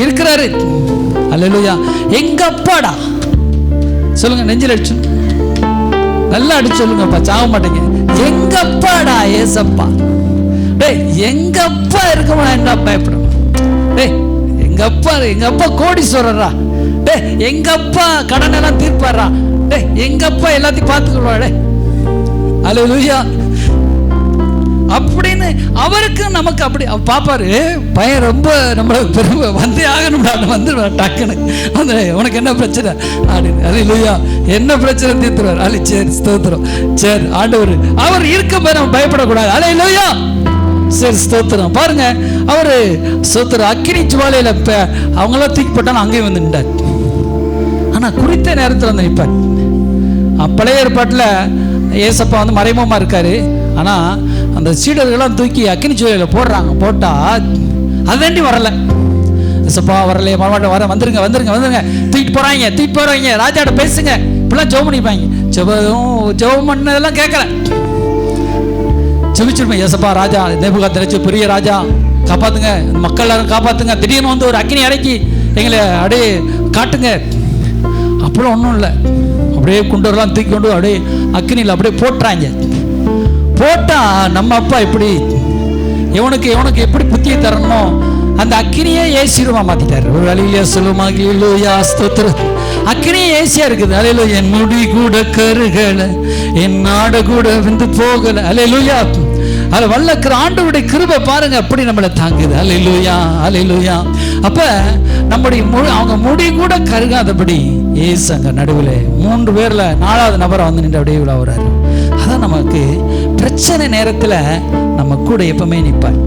இருக்கிறாரு. அல்லேலூயா. எங்க அப்பாடா சொல்லுங்க, நெஞ்சில் அடிச்சு நல்லா அடிச்சு சொல்லுங்கப்பா, சாக மாட்டேங்க. எங்க அப்பாடா ஏசப்பா. டேய், எங்க அப்பா இருக்கமா என்ன பயப்படும்? டேய், எங்க அப்பா கோடீஸ்வரரா. டேய், எங்க அப்பா கடன் எல்லாம் தீர்ப்பாரா. டேய், எங்க அப்பா எல்லாத்தையும் பார்த்துக்கொள்வாடே. அல்லேலூயா. அப்படின்னு அவருக்கு நமக்கு அப்படி பாப்பாரு. பையன் ரொம்ப நம்மள பெருமை வந்தே ஆகணும்டா, வந்துடுவார் டக்குன்னு. அந்த உனக்கு என்ன பிரச்சனை அப்படின்னு. அல்லேலூயா. என்ன பிரச்சனை தீர்த்துருவார். அல்ல, சரி ஸ்தோத்திரம். சரி ஆண்டவர் அவர் இருக்க போய் நம்ம பயப்படக்கூடாது. அல்லேலூயா. சரி ஸ்தோத்திரம். பாருங்க, அவரு ஸ்தோத்திரம் அக்கினி ஜுவாலையில அவங்களாம் தூக்கி போட்டாலும் அங்கேயும் வந்து நின்றார். ஆனா குறித்த நேரத்தில் வந்து நிற்பார். பழைய ஏற்பாட்டில் ஏசப்பா வந்து மறைமுகமா இருக்காரு. ஆனால் அந்த சீடர்கள்லாம் தூக்கி அக்கினி ஜுவாலையில் போடுறாங்க. போட்டால் அது வேண்டி வரலை. ஏசப்பா வரலையே, மறுபடியும் வர, வந்துருங்க வந்துருங்க வந்துருங்க, தூக்கிட்டு போகிறாங்க ராஜாட்ட பேசுங்க, இப்படிலாம் ஜெபம் பண்ணிப்பாங்க. ஜெபம் பண்ணதெல்லாம் கேட்கல, ஜெபிச்சிருப்பேன். ஏசப்பா ராஜா நேபுகாத்நேச்சர் பெரிய ராஜா, காப்பாற்றுங்க, மக்கள் எல்லாரும் காப்பாற்றுங்க, திடீர்னு வந்து ஒரு அக்கினி இறக்கி எங்களை அப்படியே காட்டுங்க. அப்படிலாம் ஒன்றும் இல்லை, அப்படியே குண்டரெல்லாம் தூக்கி கொண்டு அப்படியே அக்கினியில் அப்படியே போட்டுறாங்க. போட்டால் நம்ம அப்பா எப்படி இவனுக்கு எப்படி புத்தியை தரணுமோ அந்த அக்கினியே ஏசிருமா மாற்றிட்டார். ஒரு அலையிலே சொல்லுமா, அல்லேலூயா ஸ்தோத்திரம். அக்கினியே ஏசியா இருக்குது. அல்லேலூயா. என் முடி கூட கருகலை, என் நாடு கூட விந்து போகலை. அல்லேலூயா. அதில் வல்லக்கிற ஆண்டவருடைய கிருபை பாருங்க அப்படி நம்மளை தாங்குது. அல்லேலூயா அல்லேலூயா. அப்ப நம்முடைய அவங்க முடி கூட கருகாதபடி ஏசு அங்க நடுவில் 3 பேர்ல 4வது நபரை வந்து நின்று அப்படியே விழாவுறாரு. அதான் நமக்கு பிரச்சனை நேரத்தில் நம்ம கூட எப்பவுமே நிற்பார்.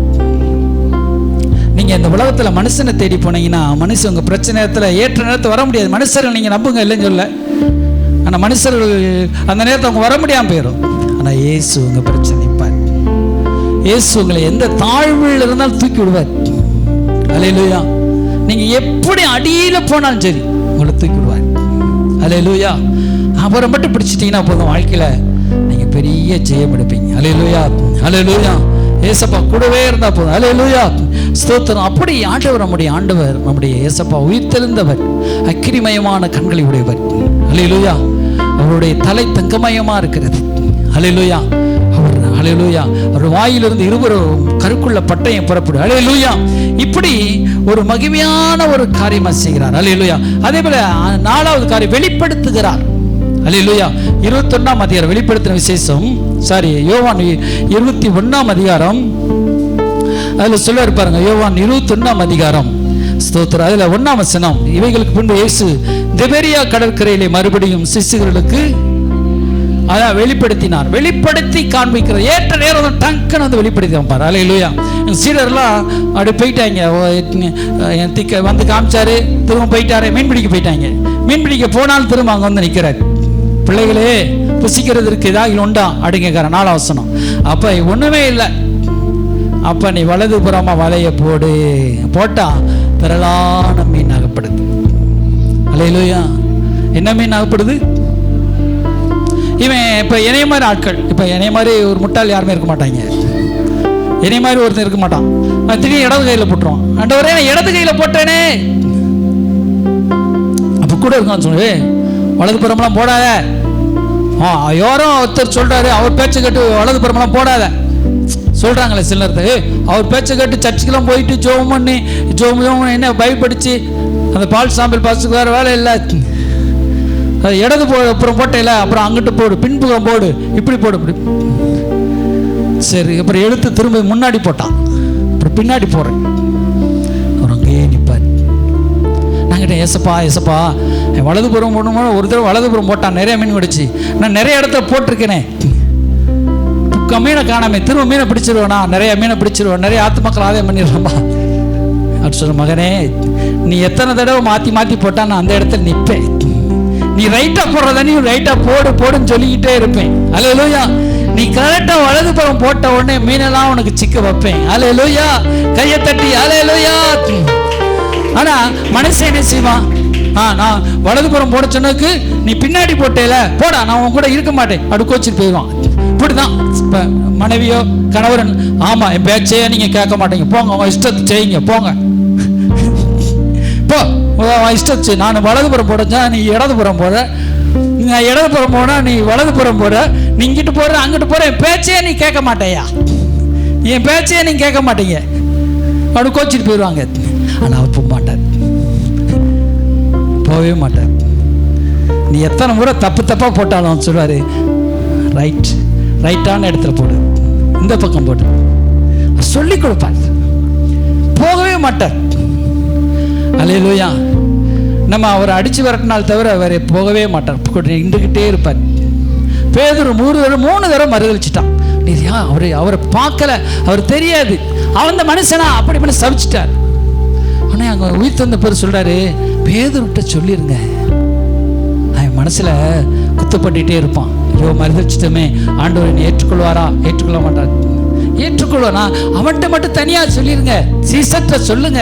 நீங்க இந்த உலகத்துல மனுஷனை தேடி போனீங்கன்னா மனுஷன் உங்க பிரச்சனை நேரத்தில் ஏற்ற நேரத்தில் வர முடியாது. மனுஷர்கள் நீங்க நம்புங்க, இல்லைன்னு சொல்ல, ஆனா மனுஷர்கள் அந்த நேரத்தை அவங்க வர முடியாம போயிடும். ஆனா இயேசு உங்க பிரச்சனை நிற்பார். இயேசு உங்களை எந்த தாழ்வில் இருந்தாலும் தூக்கி விடுவார். அல்லேலூயா. நீங்க எப்படி அடியில போனாலும் சரி உங்களை தூக்கி விடுவார். அல்லேலூயா. அவரை மட்டும் பிடிச்சிட்டீங்கன்னா போதும், வாழ்க்கையில நீங்க பெரிய ஜெயம் எடுப்பீங்க. அல்லேலூயா அல்லேலூயா. ஏசப்பா கூடவே இருந்தா போதும். அல்லேலூயா ஸ்தோத்திரம். அப்படி ஆண்டவர் நம்முடைய ஏசப்பா உயிர்த்தெழுந்தவர், அக்கினிமயமான கண்களை உடையவர். அல்லேலூயா. அவருடைய தலை தங்கமயமா இருக்கிறது. அல்லேலூயா. அல்லேலூயா. அவர் வாயிலிருந்து 2 கருக்குள்ள பட்டயம் புறப்படும். அல்லேலூயா. இப்படி ஒரு மகிமையான ஒரு காரியமா செய்கிறார். அல்லேலூயா. அதே போல 4வது காரியம் வெளிப்படுத்துகிறார். அல்லேலூயா. 21ஆம் அதிகாரம் வெளிப்படுத்தின விசேஷம், யோவான் 21ஆம் அதிகாரம் அதுல சொல்ல இருப்பாருங்க. யோவான் 21ஆம் அதிகாரம் ஸ்தோத்திரம். அதுல 1ஆம் வசனம், இவைகளுக்கு பின்பு இயேசு திபேரியா கடற்கரையிலே மறுபடியும் சிஷ்யர்களுக்கு அதான் வெளிப்படுத்தினார். வெளிப்படுத்தி காண்பிக்கிற ஏற்ற நேரம் டக்குன்னு வந்து வெளிப்படுத்தி பாரு. அல்லேலூயா. சீடர்லாம் அப்படி போயிட்டாங்க, வந்து காமிச்சாரு, திரும்ப போயிட்டாரு, மீன் பிடிக்க போயிட்டாங்க. மீன் பிடிக்க போனாலும் திரும்ப அங்கே வந்து நிற்கிறார். பிள்ளைகளே புசிக்கிறதுக்கு ஏதாவது உண்டா அப்படிங்கிற 4ஆம் வசனம். அப்ப ஒண்ணுமே இல்லை. அப்ப நீ வலது புறமா வலைய போட்டா திரளான மீன் ஆகப்படுது. அல்லேலூயா. என்ன மீன் ஆகப்படுது? இவன் இப்போ என்னைய மாதிரி ஆட்கள், இப்போ என்னைய மாதிரி ஒரு முட்டாள் யாருமே இருக்க மாட்டாங்க. என்னைய மாதிரி ஒருத்தர் இருக்க மாட்டான். திடீர்னு இடது கையில் போட்டுருவான். ஆண்டவரே நான் இடது கையில் போட்டேனே. அப்போ கூட இருக்கான்னு சொல்லு, வலது புறமெல்லாம் போடாத. யாரும் ஒருத்தர் சொல்றாரு, அவர் பேச்சை கேட்டு வலது புறமெல்லாம் போடாத சொல்றாங்களே சில நேரத்துக்கு. அவர் பேச்சை கேட்டு சர்ச்சுக்கெல்லாம் போயிட்டு ஜோம் பண்ணி என்ன பயப்படிச்சு அந்த பால் சாம்பல் பாசுக்கு வேற வேலை இல்லை. இடது அப்புறம் போட்டேல, அப்புறம் அங்கிட்டு போடு, பின்புறம் போடு, இப்படி போடு, இப்படி சரி. அப்புறம் எடுத்து திரும்ப முன்னாடி போட்டான், அப்புறம் பின்னாடி போடுறேன். அவர் அங்கேயே நிற்பார். நாங்கிட்ட ஏசப்பா வலதுபுறம் போடணும். ஒரு தடவை வலதுபுறம் போட்டான், நிறைய மீன் கிடச்சி. நான் நிறைய இடத்த போட்டிருக்கேனே, மீனை காணாமே, திரும்ப மீனை பிடிச்சிருவேனா, நிறைய மீனை பிடிச்சிருவேன், நிறைய ஆத்துமக்கள் ஆதாயம் பண்ணிடுறோம்பா அப்படி சொல்ல. மகனே நீ எத்தனை தடவை மாற்றி போட்டா நான் அந்த இடத்துல நிற்பேன். நீ ரைட்டா போடுறத நீ ரைட்டா போடுன்னு சொல்லிக்கிட்டே இருப்பேன். அல்லேலூயா. நீ கரெக்டா வலதுபுறம் போட்ட உடனே மீனெல்லாம் உனக்கு சிக்க வைப்பேன். அல்லேலூயா. கையை தட்டி அல்லேலூயா. ஆனா மனசு என்ன செய்வான்? நான் வலதுபுறம் போட சொன்னதுக்கு நீ பின்னாடி போட்டேல, போடா நான் உன் கூட இருக்க மாட்டேன் அப்படி கோச்சிட்டு போயிடுவான். இப்படிதான் மனைவியோ கணவரன், ஆமா என் பேச்சையே நீங்க கேட்க மாட்டீங்க, போங்க உங்க இஷ்டத்தை செய்யுங்க, போங்க போ இஷ்டச்சு. நான் வலதுபுறம் போடச்சா நீ இடதுபுறம் போட, நான் இடதுபுறம் போனா நீ வலதுபுறம் போட, நீ இங்கிட்டு போற அங்கிட்டு போற, என் பேச்சையே நீ கேட்க மாட்டேயா, என் பேச்சையே நீ கேட்க மாட்டீங்க அப்படி கோச்சிட்டு போயிடுவாங்க. ஆனா அவர் போக மாட்டார், போகவே மாட்டார். நீ எத்தனை முறை தப்பா போட்டாலும் சொல்லுவாரு, ரைட்டான இடத்துல போடு, இந்த பக்கம் போடு, சொல்லி கொடுப்பார், போகவே மாட்டார். அல்லேலூயா. நம்ம அவரை அடிச்சு விரட்டினால் தவிர அவரை போகவே மாட்டார், நின்றுகிட்டே இருப்பார். பேதுரு 3 தடவை மறுதளிச்சிட்டான். அவரை பார்க்கல, அவர் தெரியாது, அவன் மனுஷனா அப்படி பண்ணி சபிச்சிட்டார். ஆனா அங்க உயிர் தந்த பேர் சொல்றாரு, பேதுருட்ட சொல்லிருங்க, அவன் மனசில் குத்தப்பட்டுட்டே இருப்பான். ஐயோ மறுதளிச்சிட்டோமே, ஆண்டவர் என்னை ஏற்றுக்கொள்வாரா, ஏற்றுக்கொள்ள மாட்டார். ஏற்றுக்கொள்வானா அவன்கிட்ட மட்டும் தனியாக சொல்லிடுங்க, சீசர்கிட்ட சொல்லுங்க.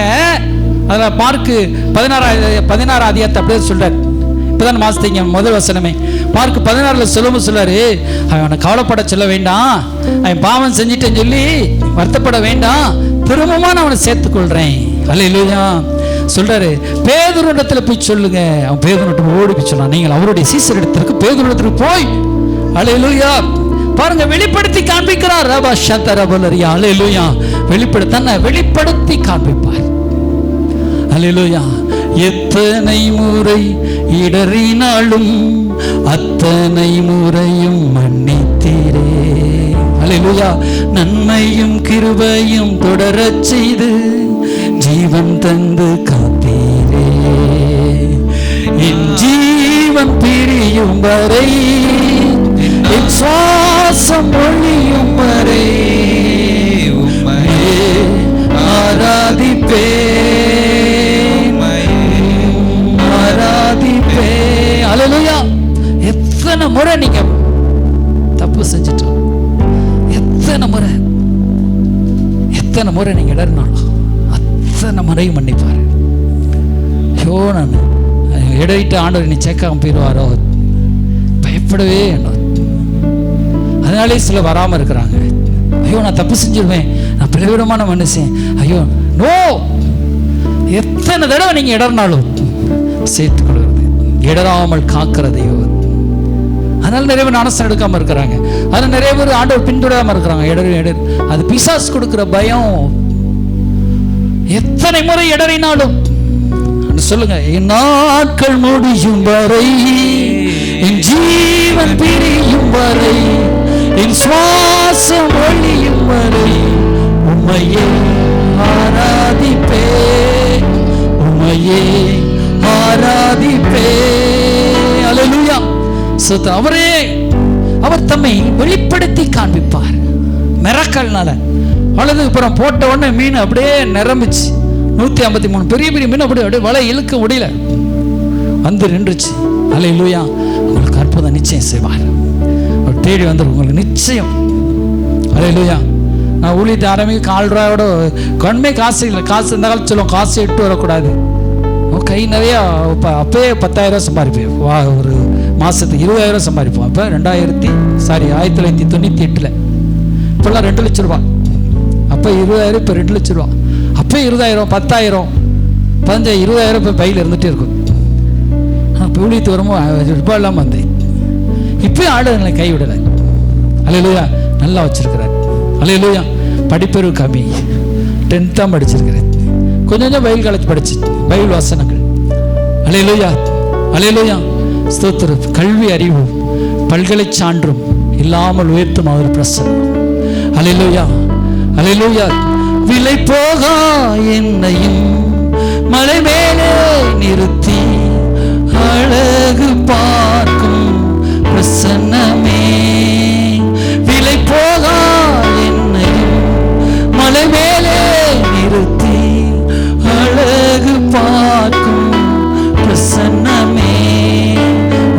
அதில் மார்க்கு 16 அதிகாரத்தை அப்படியே சொல்கிறார். இப்போதான் மாசத்தீங்க முதல் வசனமே மார்க் 16 சொல்லும்போது சொல்றாரு, அவனை கவலைப்பட சொல்ல வேண்டாம், அவன் பாவம் செஞ்சிட்டேன்னு சொல்லி வருத்தப்பட வேண்டாம், திரும்பமா நான் அவனை சேர்த்துக்கொள்றேன். அல்லேலூயா சொல்றாரு. பேதுருவிடத்துல போய் சொல்லுங்க. அவன் பேதுருவிடம் ஓடி போய் சொன்னான், நீங்கள் அவருடைய சீசர் இடத்திற்கு பேதுருவிடத்திற்கு போய். அல்லேலூயா பாருங்க, வெளிப்படுத்தி காண்பிக்கிறார். ரபா ஷந்தரபலரியா. அல்லேலூயா வெளிப்படுத்தி காண்பிப்பார். அல்லேலூயா எத்தனை முறை இடறினாலும் அத்தனை முறையும் மன்னித்தீரே. அல்லேலூயா நன்மையும் கிருபையும் தொடரச் செய்து ஜீவன் தந்து காத்தீரே. என் ஜீவன் பிரியும் வரை, என் சுவாசம் ஒழியும் வரை உம்மையே ஆராதிப்பே. அல்லேலூயா எத்தனை முறை நீங்க தப்பு செஞ்சிட்டோம், எத்தனை முறை நீங்க இடறினாலும் அத்தனை முறையும் மன்னிப்பாரு. ஐயோ நான் இடையிட்டு ஆண்டவர் நீ சேர்க்காம போயிடுவாரோ பயப்படவே. அதனாலே சில வராம இருக்கிறாங்க. ஐயோ நான் தப்பு செஞ்சிருவேன், நான் பிரவிடமான மனுஷன், ஐயோ நோ. எத்தனை தடவை நீங்க இடறினாலும் சேர்த்துக் கொள்வது, இடராமல் காக்கிறதையோ. அதனால நிறைய பேர் அனசம் எடுக்காம இருக்கிறாங்க. அதனால நிறைய பேர் ஆண்டவர் பின்தொடராம இருக்கிறாங்க. இடர் அது பிசாசு கொடுக்கிற பயம். எத்தனை முறை இடறினாலும் சொல்லுங்க, என் நாட்கள் முடியும் வரை, என் ஜீவன் பிரியும் வரை, என் சுவாசம் ஒழியும் வரை உம்மையே ஆராதிப்பே, உம்மையே ஆராதிப்பே. அல்லேலூயா அவரே அவர் தம்மை வெளிப்படுத்தி காண்பிப்பார் மிரக்கல்னால. அப்புறம் போட்ட உடனே மீன் அப்படியே நிரம்பிச்சு 153 பெரிய பெரிய மீன் அப்படியே வலை இழுக்க முடியல, வந்து நின்றுச்சு. அல்லேலூயா உங்களுக்கு அற்புதம் நிச்சயம் செய்வார். அவர் தேடி வந்து உங்களுக்கு நிச்சயம். அல்லேலூயா நான் ஊழியத்தை ஆரம்பிக்க 4 ரூபாயோட கண்மே காசு இல்லை. காசு இந்த காலத்து சொல்லுவோம், காசு எட்டு வரக்கூடாது. கை நிறையா அப்பயே 10,000 சம்பாதிப்பேன். ஒரு மாதத்துக்கு 20,000 சம்பாதிப்போம். அப்போ 1998 இப்போல்லாம் 2 லட்ச ரூபா. அப்போ 20,000, இப்போ 2 லட்ச ரூபா. அப்போ 20,000, 10,000, 15,000, 20,000 இப்போ பையில் இருந்துகிட்டே இருக்கும். ஆனால் இப்போ ஊழியத்து வரும்போது ரூபாய் இல்லாமல் வந்தேன். இப்போயும் ஆளுங்களை கைவிடலை. அல்லேலூயா நல்லா வச்சிருக்கிறார். அல்லேலூயா படிப்பறிவு கம்மி, 10th தான் படிச்சிருக்கிறேன். கொஞ்சம் பைபிள் காலேஜ் படிச்சு பைபிள் வசனங்கள். அல்லேலூயா அல்லேலூயா ஸ்தோத்திரம். கல்வி அறிவு பல்கலை சான்றும் இல்லாமல் உயர்த்தும் அவர் பிரசன்னம். அல்லேலூயா அல்லேலூயா விலை போகா என்னையும் மலை மேலே நிறுத்தி அழகு பார்க்கும் பிரசன்னமே. விலை போகா என்னையும் மலை மேலே நிறுத்தி அழகு பார்க்கும் பிரசன்னமே.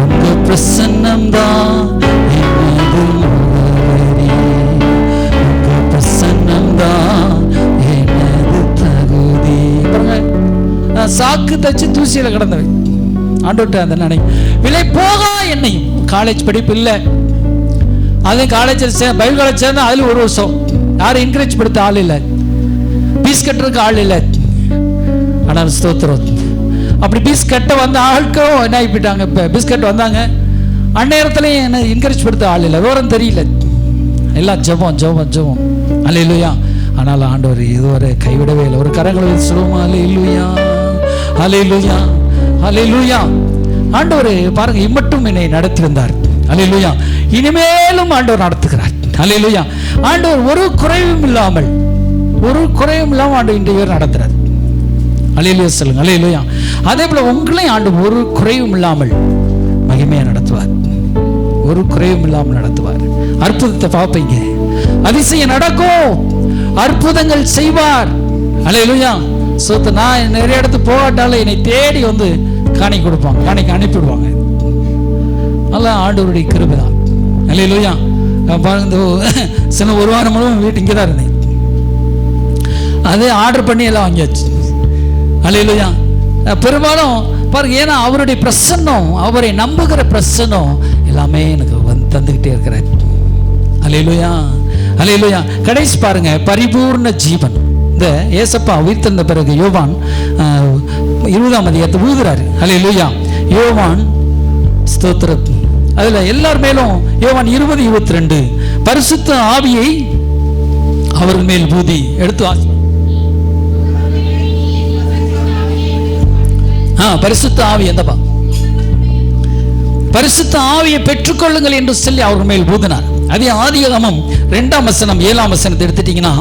உங்க பிரசன்னம் தான் எனது முகவரி, உங்க பிரசன்னம் தான் எனது தகுதி. நான் சாக்கு தச்சு தூசியில கிடந்தவன் ஆண்டோட்ட அந்த நினை. விலை போகா என்னையும் காலேஜ் படிப்பு இல்லை, அது காலேஜில் பைபிள் காலேஜ் சேர்ந்தா அதுல 1 வருஷம் யாரும் என்கரேஜ் படுத்த ஆள் இல்லை, பீஸ் கட்டுறதுக்கு ஆள் இல்லை. ஆனால் ஸ்தோத்திரம் அப்படி பீஸ் கட்ட வந்த ஆட்களும் என்ன ஆகிட்டாங்க. இப்போ பீஸ் கட்ட வந்தாங்க, அந்நேரத்துலையும் என்ன என்கரேஜ் படுத்த ஆள் இல்லை, விவரம் தெரியல, எல்லாம் ஜெபம் ஜெபம் ஜெபம். அல்லேலூயா ஆனால் ஆண்டவர் இதுவரை கைவிடவே இல்லை. ஒரு கரங்களை சொல்லுவோமா? அல்லேலூயா அல்லேலூயா அல்லேலூயா. ஆண்டவர் பாருங்க இம்மட்டும் என்னை நடத்தி வந்தார். அல்லேலூயா இனிமேலும் ஆண்டவர் நடத்துகிறார். அல்லேலூயா ஆண்டவர் ஒரு குறைவும் இல்லாமல் ஆண்டவர் இன்றைய நடத்துறார். அல்லேலூயா சொல்லுங்க. அல்லேலூயா அதே போல உங்களையும் ஆண்டவர் ஒரு குறைவும் இல்லாமல் மகிமையா நடத்துவார், ஒரு குறைவும் இல்லாமல் நடத்துவார். அற்புதத்தை பார்ப்பீங்க, அதிசயம் நடக்கும், அற்புதங்கள் செய்வார். அல்லேலூயா சோத்து. நான் நிறைய இடத்துக்கு போகாட்டாலும் என்னை தேடி வந்து காணிக்கை கொடுப்பாங்க, காணிக்கை அனுப்பிவிடுவாங்க. அதெல்லாம் ஆண்டவருடைய கிருபை தான். அல்லேலூயா. பாருங்க, சில ஒரு வாரம் முழுவதும் வீட்டு இங்கே தான் இருந்தேன். அது ஆர்டர் பண்ணி எல்லாம் வாங்கியாச்சு. அல்லேலூயா. பெரும்பாலும் பாருங்க, ஏன்னா அவருடைய பிரசன்னம், அவரை நம்புகிற பிரசன்னம் எல்லாமே எனக்கு தந்துக்கிட்டே இருக்கிறார். அல்லேலூயா, அல்லேலூயா. கடைசி பாருங்க, பரிபூர்ண ஜீவன். இந்த ஏசப்பா உயிர்த்தெழுந்த பிறகு யோவான் 20ஆம் அதிகாரத்தை ஊதுறாரு. அல்லேலூயா. யோவான் ஸ்தோத்திரம், அதுல எல்லார் மேலும் யோவான் 20:22 பரிசுத்த ஆவியை அவர்கள் மேல் ஊதி எடுத்து பரிசுத்த ஆவி எந்தப்பா? பரிசுத்த ஆவியை பெற்றுக்கொள்ளுங்கள் என்று சொல்லி அவர்கள் மேல் ஊதினார். அதே ஆதியாகமம் 2ஆம் வசனம் 7ஆம் வசனத்தை எடுத்துட்டீங்கன்னா,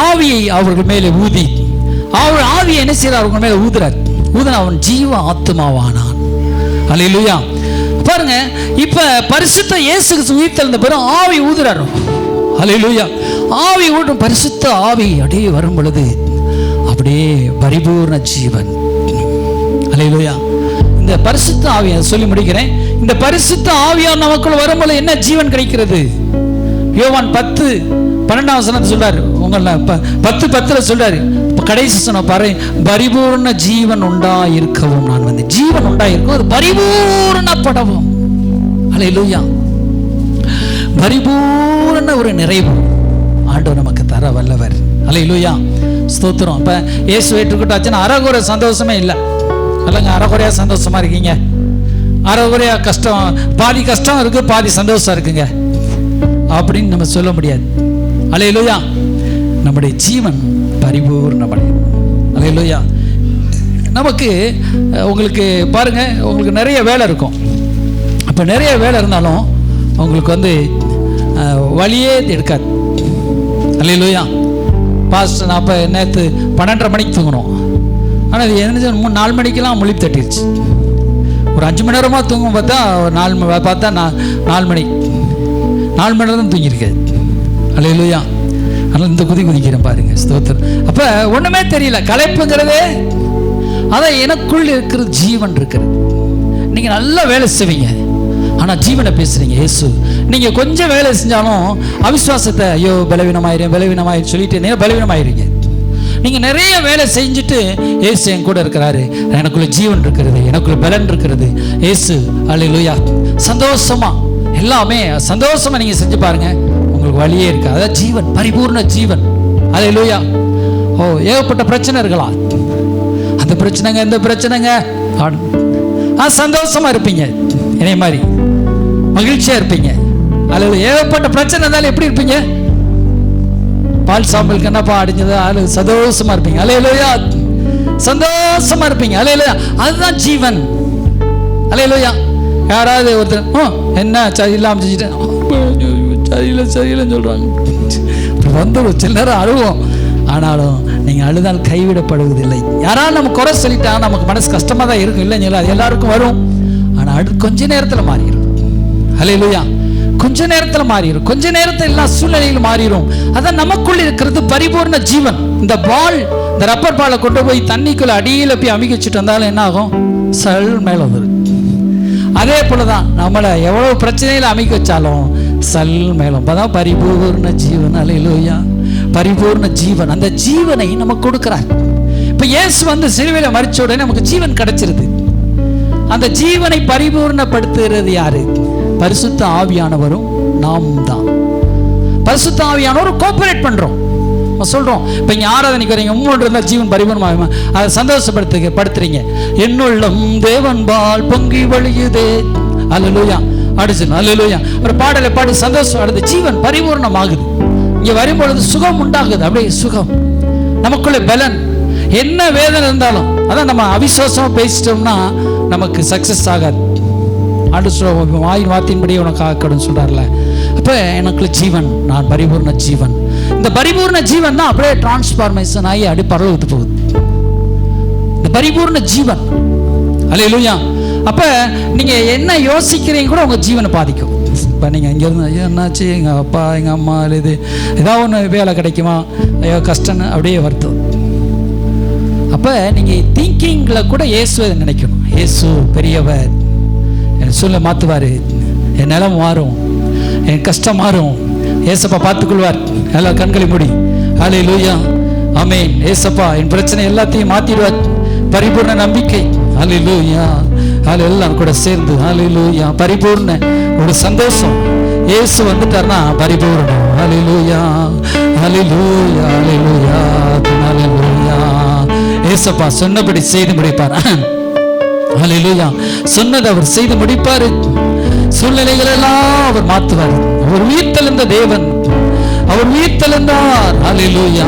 ஆவியை அவர்கள் மேலே ஊதி, அவர் ஆவியை என்ன செய்யறார்? அவர்கள் மேலே ஊதுறார். ஊதின அவன் ஜீவ ஆத்மாவானான். அல்லேலூயா. பாருங்க, இப்ப பரிசுத்த இயேசு உயிர்த்தெழுந்த பிறகு ஆவி ஊதுறாரு. அல்லேலூயா. ஆவி ஊடும் பரிசுத்த ஆவி அப்படியே வரும் பொழுது அப்படியே பரிபூர்ண ஜீவன். அல்லேலூயா. இந்த பரிசுத்த ஆவியை சொல்லி முடிக்கிறேன். இந்த பரிசுத்த ஆவியார் நமக்குள்ள வரும்போது என்ன ஜீவன் கிடைக்கிறது? யோவான் 10:12 வசனத்தை சொல்றாரு. உங்களை 10:10 சொல்றாரு. கடைசி சொன்ன பாரு, பரிபூர்ண ஜீவன் உண்டாயிருக்கவும் நான் வந்து, ஜீவன் உண்டாயிருக்கும், அது பரிபூர்ணப்படவும். அல்லேலூயா. பரிபூர்ண ஒரு நிறைவு ஆண்டவர் நமக்கு தர வல்லவர். அல்லேலூயா. ஸ்தோத்திரம். இப்ப இயேசு ஏற்றுக்கிட்டாச்சுன்னா அறகுறை சந்தோஷமே இல்லை. இல்லைங்க, அறகுறையா சந்தோஷமா இருக்கீங்க, அறகுறையா கஷ்டம், பாதி கஷ்டம் இருக்கு, பாதி சந்தோஷம் இருக்குங்க அப்படின்னு நம்ம சொல்ல முடியாது. அல்லேலூயா. நம்முடைய ஜீவன் பரிபூர்ணமடையும். அல்லேலூயா. நமக்கு உங்களுக்கு பாருங்க, உங்களுக்கு நிறைய வேலை இருக்கும். அப்போ நிறைய வேலை இருந்தாலும் உங்களுக்கு வந்து வழியே எடுக்காது. அல்லேலூயா. பாஸ்டர், நான் இப்போ நேற்று 12:30 மணிக்கு தூங்கணும், ஆனால் அது என்ன 3-4 மணிக்கெல்லாம் முழிப்பு தட்டிடுச்சு. ஒரு 5 மணி நேரமாக தூங்கும் பார்த்தா 4 மணி 4 மணி நேரம் தான் தூங்கியிருக்காது. அல்லேலூயா. அதனால் இந்த குதிக்கிறேன் பாருங்க. ஸ்தோத்திரம். அப்போ ஒன்றுமே தெரியல, களைப்புங்கிறதே அதான் எனக்குள் இருக்கிற ஜீவன் இருக்கிறது. நீங்கள் நல்லா வேலை செய்வீங்க, ஆனால் ஜீவனை பேசுறீங்க இயேசு. நீங்கள் கொஞ்சம் வேலை செஞ்சாலும் அவிசுவாசத்தை, ஐயோ பலவீனமாயிரும் சொல்லிட்டு பலவீனமாயிருங்க. நீங்கள் நிறைய வேலை செஞ்சுட்டு இயேசு என் கூட இருக்கிறாரு, எனக்குள்ள ஜீவன் இருக்கிறது, எனக்குள்ள பலன் இருக்கிறது இயேசு. அல்லேலூயா. சந்தோஷமா எல்லாமே சந்தோஷமா நீங்கள் செஞ்சு பாருங்க, உங்களுக்கு வழியே இருக்கு. அதான் ஜீவன், பரிபூர்ண ஜீவன். அல்லேலூயா. ஓ, ஏகப்பட்ட பிரச்சனை இருக்கலாம், அந்த பிரச்சனைங்க இந்த பிரச்சனைங்க, சந்தோஷமா இருப்பீங்க, என்னை மாதிரி மகிழ்ச்சியா இருப்பீங்க. அல்லது ஏகப்பட்ட பிரச்சனை இருந்தாலும் எப்படி இருப்பீங்க? பால் சாம்பலுக்கு என்னப்பா அடிஞ்சது, அது சந்தோஷமா இருப்பீங்க. அல்லேலூயா. சந்தோஷமா இருப்பீங்க. அல்லேலூயா. அதுதான் ஜீவன். அல்லேலூயா. யாராவது ஒருத்தர் என்ன சரியில்லாம செஞ்சுட்டு சரியில்லைன்னு சொல்றாங்க, வந்துடும். சில நேரம் அழுவோம், ஆனாலும் நீங்கள் அழுதால் கைவிடப்படுவதில்லை. யாராவது நம்ம குறை சொல்லிட்டா நமக்கு மனசு கஷ்டமாக தான் இருக்கும், இல்லைங்களா? அது எல்லாருக்கும் வரும். ஆனால் கொஞ்ச நேரத்தில் மாறிடும். அல்லேலூயா. கொஞ்ச நேரத்தில் மாறிடும், கொஞ்ச நேரத்தில் எல்லா சூழ்நிலையிலும் மாறிடும். அதான் நமக்குள்ள இருக்கிறது பரிபூர்ண ஜீவன். இந்த பால், இந்த ரப்பர் பாலை கொண்டு போய் தண்ணிக்குள்ள அடியில் போய் அமுக்கி வச்சுட்டு வந்தாலும் என்ன ஆகும்? சல் மேலே வந்துடும். அதே போலதான் நம்மளை எவ்வளவு பிரச்சனையில அமைக்க வச்சாலும் சல் மேலும். அப்பதான் பரிபூர்ண ஜீவன். அல்லேலூயா. பரிபூர்ண ஜீவன், அந்த ஜீவனை நமக்கு கொடுக்கிறார். இப்ப இயேசு வந்து சிலுவையில மரிச்ச உடனே நமக்கு ஜீவன் கிடைச்சிருது. அந்த ஜீவனை பரிபூர்ணப்படுத்துகிறது யாரு? பரிசுத்த ஆவியானவரும் நாம் தான். பரிசுத்த ஆவியானவர் கோஆபரேட் பண்றோம், சொல்றோம். இப்ப இங்க ஆராதனைக்கு வரீங்க, உங்களோட இருந்தா ஜீவன் பரிபூர்ணமாக அதை சந்தோஷப்படுத்துறீங்க. என்னுள்ளம் தேவன்பால் பொங்கி வழியுதே. அல்லேலூயா. அடிச்சு அல்லேலூயா. ஒரு பாடலை பாடி சந்தோஷம் அடுத்து ஜீவன் பரிபூர்ணமாகுது. இங்க வரும்பொழுது சுகம் உண்டாகுது. அப்படியே சுகம், நமக்குள்ள பலன். என்ன வேதனை இருந்தாலும், அதான் நம்ம அவிசுவாசமா பேசிட்டோம்னா நமக்கு சக்சஸ் ஆகாது. ஆண்டு வாயின் வார்த்தையின்படி உனக்கு ஆக்கணும் சொல்றாருல. அப்ப எனக்குள்ள ஜீவன், நான் பரிபூர்ண ஜீவன். இந்த பரிபூர்ண ஜீவன் தான் அப்படியே டிரான்ஸ்பார்மேஷன் ஆகி அடி பரலோகத்து போகுது. இந்த பரிபூர்ண ஜீவன். அல்லேலூயா. அப்ப நீங்க என்ன யோசிக்கிறீங்க கூட உங்க ஜீவனை பாதிக்கும். இப்போ நீங்கள் இங்கேருந்து ஐயோ என்னாச்சு, எங்கள் அப்பா எங்கள் அம்மா இது ஏதாவது ஒன்று வேலை கிடைக்குமா, ஐயோ கஷ்டம்னு அப்படியே வருத்தம். அப்போ நீங்கள் திங்கிங்கில் கூட இயேசுவை நினைக்கணும். இயேசு பெரியவர், என் சூழ்நிலை மாற்றுவார், என் நிலம் மாறும், என் கஷ்டம் மாறும். ஏசப்பா பார்த்துக்கொள்வார். எல்லா கண்களை மூடி ஹல்லேலூயா ஆமென். ஏசப்பா என் பிரச்சனை எல்லாத்தையும் மாற்றிடுவார். பரிபூர்ண நம்பிக்கை. ஹல்லேலூயா எல்லாம் கூட சேர்ந்து ஹல்லேலூயா பரிபூர்ண ஒரு சந்தோஷம். இயேசு வந்துட்டார்னா பரிபூர்ணம். ஹல்லேலூயா ஹல்லேலூயா ஹல்லேலூயா ஹல்லேலூயா. ஏசப்பா சொன்னபடி செய்து முடிப்பார். ஹல்லேலூயா சொன்னதை அவர் செய்து முடிப்பார். சூழ்நிலைகள் எல்லாம் அவர் மாற்றுவார். அவர் உயிர்த்தெழுந்த தேவன், அவர் உயிர்த்தெழுந்தார். ஹல்லேலூயா.